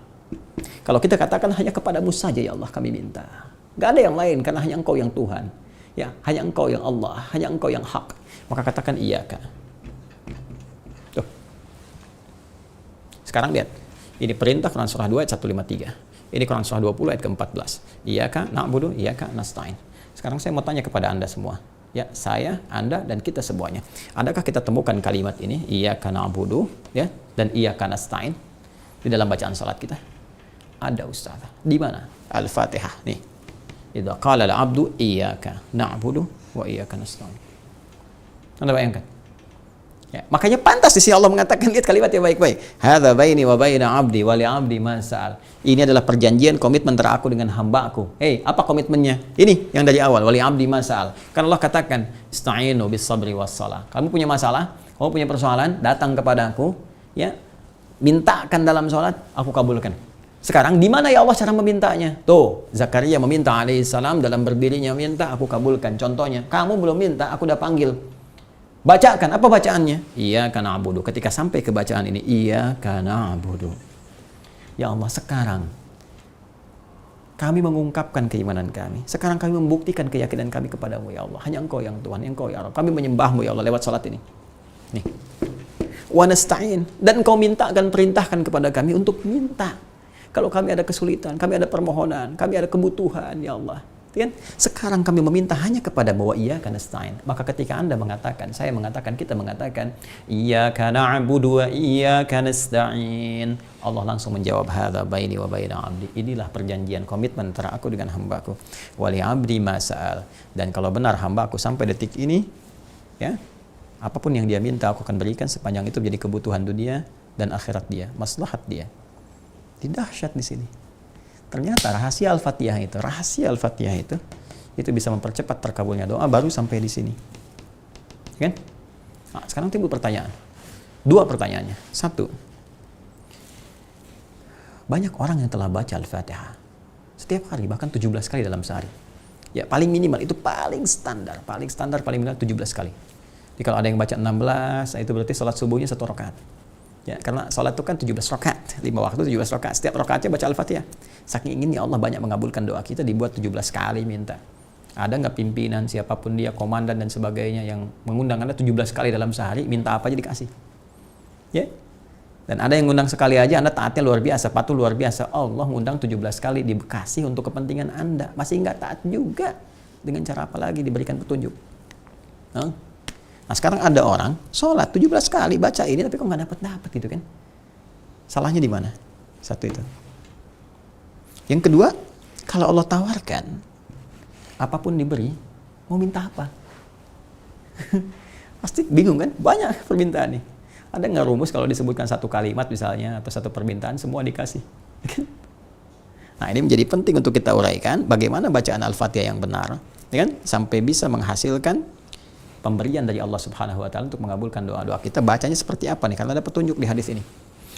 kalau kita katakan hanya kepadamu saja, ya Allah, kami minta. Gak ada yang lain, karena hanya Engkau yang Tuhan. Ya, hanya Engkau yang Allah, hanya Engkau yang hak. Maka katakan iyyaka. Tuh. Sekarang lihat. Ini perintah Quran surah 2 ayat 153. Ini Quran surah 20 ayat ke-14. Iyyaka na'budu, iyyaka nasta'in. Sekarang saya mau tanya kepada Anda semua. Ya, saya, Anda, dan kita semuanya. Adakah kita temukan kalimat ini, iyyaka na'budu, ya, dan iyyaka nasta'in di dalam bacaan salat kita? Ada, Ustaz. Di mana? Al-Fatihah. Nih. Idza qala al-'abdu iyyaka na'budu wa iyyaka nasta'in. Anda bayangkan? Ya, makanya pantas di sini Allah mengatakan, lihat kalimatnya baik-baik. Hadza baini wa baina 'abdi wa li 'abdi ma sa'al. Ini adalah perjanjian komitmen antara aku dengan hamba-Aku. Apa komitmennya? Ini yang dari awal, wa li 'abdi ma sa'al. Kan Allah katakan, ista'inu bis sabri was shalah. Kamu punya masalah, kamu punya persoalan, datang kepada Aku, ya. Mintakan dalam salat, Aku kabulkan. Sekarang di mana ya Allah cara memintanya? Tuh, Zakaria meminta alaihissalam dalam berdirinya minta, Aku kabulkan. Contohnya, kamu belum minta, Aku udah panggil. Bacakan, apa bacaannya? Iyyaka na'budu. Ketika sampai ke bacaan ini, iyyaka na'budu. Ya Allah, sekarang kami mengungkapkan keimanan kami. Sekarang kami membuktikan keyakinan kami kepadamu, ya Allah. Hanya Engkau yang Tuhan, Engkau ya Allah. Kami menyembahmu, ya Allah, lewat salat ini. Nih. Wa nasta'in. Dan Engkau mintakan, perintahkan kepada kami untuk minta. Kalau kami ada kesulitan, kami ada permohonan, kami ada kebutuhan, ya Allah. Kan? Sekarang kami meminta hanya kepadamu, wa iyyaka nasta'in. Maka ketika Anda mengatakan, saya mengatakan, kita mengatakan, iyyaka na'budu wa iyyaka nasta'in, Allah langsung menjawab, hadza baini wa baina 'abdi. Inilah perjanjian komitmen antara aku dengan hamba-Ku. Wa li 'abdi ma sa'al. Dan kalau benar hamba-Ku sampai detik ini, ya, apapun yang dia minta aku akan berikan, sepanjang itu menjadi kebutuhan dunia dan akhirat dia, maslahat dia. Dahsyat di sini. Ternyata rahasia Al-Fatihah itu bisa mempercepat terkabulnya doa baru sampai di sini. Kan? Nah, sekarang timbul pertanyaan. Dua pertanyaannya. Satu. Banyak orang yang telah baca Al-Fatihah setiap hari, bahkan 17 kali dalam sehari. Ya, paling minimal, itu paling standar, paling minimal 17 kali. Jadi kalau ada yang baca 16, itu berarti sholat subuhnya 1 rakaat. Ya, karena sholat itu kan 17 rakaat, 5 waktu 17 rakaat. Setiap rakaatnya baca Al-Fatihah. Saking ingin ya Allah banyak mengabulkan doa kita, dibuat 17 kali minta. Ada nggak pimpinan, siapapun dia, komandan dan sebagainya yang mengundang Anda 17 kali dalam sehari, minta apa aja dikasih? Ya? Dan ada yang ngundang sekali aja, Anda taatnya luar biasa, patuh luar biasa. Allah ngundang 17 kali di Bekasi untuk kepentingan Anda. Masih nggak taat juga. Dengan cara apa lagi diberikan petunjuk? Nah sekarang ada orang sholat 17 kali baca ini, tapi kok nggak dapat gitu kan? Salahnya di mana? Satu itu. Yang kedua, kalau Allah tawarkan, apapun diberi, mau minta apa? Pasti bingung kan? Banyak permintaan nih. Ada nggak rumus kalau disebutkan satu kalimat misalnya atau satu permintaan semua dikasih? Nah ini menjadi penting untuk kita uraikan bagaimana bacaan Al-Fatihah yang benar, ya kan? Sampai bisa menghasilkan pemberian dari Allah Subhanahu Wa Taala untuk mengabulkan doa-doa kita. Bacanya seperti apa nih? Karena ada petunjuk di hadis ini.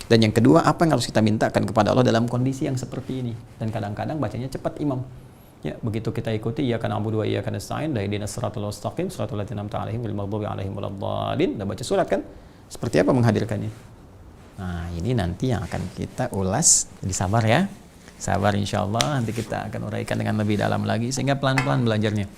Dan yang kedua, apa yang harus kita mintakan kepada Allah dalam kondisi yang seperti ini? Dan kadang-kadang bacanya cepat imam. Ya, begitu kita ikuti iyyaka na'budu wa iyyaka nasta'in, ihdinas siratal mustaqim, siratal ladzina an'amta 'alaihim ghairil maghdubi 'alaihim waladdallin. Dan baca surat kan? Seperti apa menghadirkannya? Nah, ini nanti yang akan kita ulas. Jadi sabar ya. Sabar insyaallah, nanti kita akan uraikan dengan lebih dalam lagi sehingga pelan-pelan belajarnya.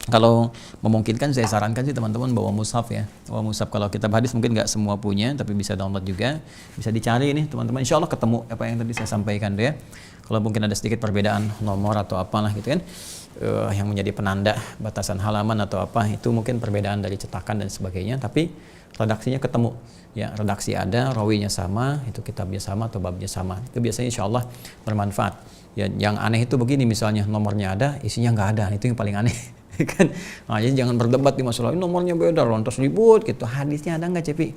Kalau memungkinkan saya sarankan sih teman-teman bawa mushaf ya. Bawa mushaf, kalau kitab hadis mungkin nggak semua punya, tapi bisa download juga. Bisa dicari ini teman-teman, insyaallah ketemu apa yang tadi saya sampaikan ya. Kalau mungkin ada sedikit perbedaan nomor atau apalah gitu kan, yang menjadi penanda batasan halaman atau apa, itu mungkin perbedaan dari cetakan dan sebagainya, tapi redaksinya ketemu ya, redaksi ada, rawinya sama, itu kitabnya sama atau babnya sama, itu biasanya insyaallah bermanfaat ya. Yang aneh itu begini, misalnya nomornya ada isinya nggak ada, itu yang paling aneh kan. Nah, jadi jangan berdebat di masalah ini nomornya beda lantas ribut gitu. Hadisnya ada nggak Cepi?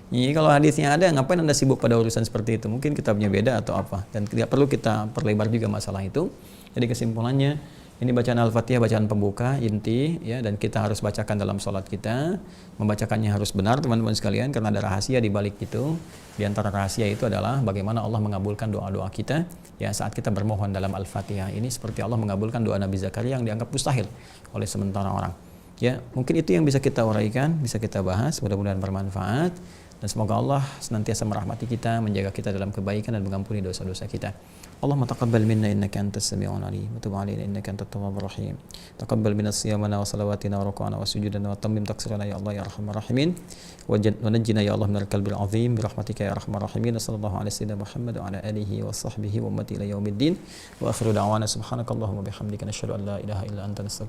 Jadi kalau hadisnya ada, ngapain Anda sibuk pada urusan seperti itu? Mungkin kitabnya beda atau apa, dan tidak perlu kita perlebar juga masalah itu. Jadi kesimpulannya, ini bacaan Al-Fatihah, bacaan pembuka inti ya, dan kita harus bacakan dalam sholat kita. Membacakannya harus benar teman-teman sekalian, karena ada rahasia di balik itu. Di antara rahasia itu adalah bagaimana Allah mengabulkan doa-doa kita ya saat kita bermohon dalam Al-Fatihah ini, seperti Allah mengabulkan doa Nabi Zakaria yang dianggap mustahil oleh sementara orang. Ya, mungkin itu yang bisa kita uraikan, bisa kita bahas, mudah-mudahan bermanfaat. Dan semoga Allah senantiasa merahmati kita, menjaga kita dalam kebaikan dan mengampuni dosa-dosa kita. Allahumma taqabbal minna innaka antas sami'ul alim wa tub 'alaina innaka antat tawwabur rahim. Taqabbal minna siyamana wa salawatina wa ruku'ana wa sujudana wa tammim taqsirana ya Allah ya arhamar rahimin. Wa najjina ya Allah minal qalbil azim bi rahmatika ya arhamar rahimin. Sallallahu alaihi wasallam Muhammad wa ala alihi wa sahbihi wa ummati ila yaumiddin. Wa akhiru da'wana subhanakallahumma bihamdika nasyhadu an la ilaha illa anta nastaghfiruka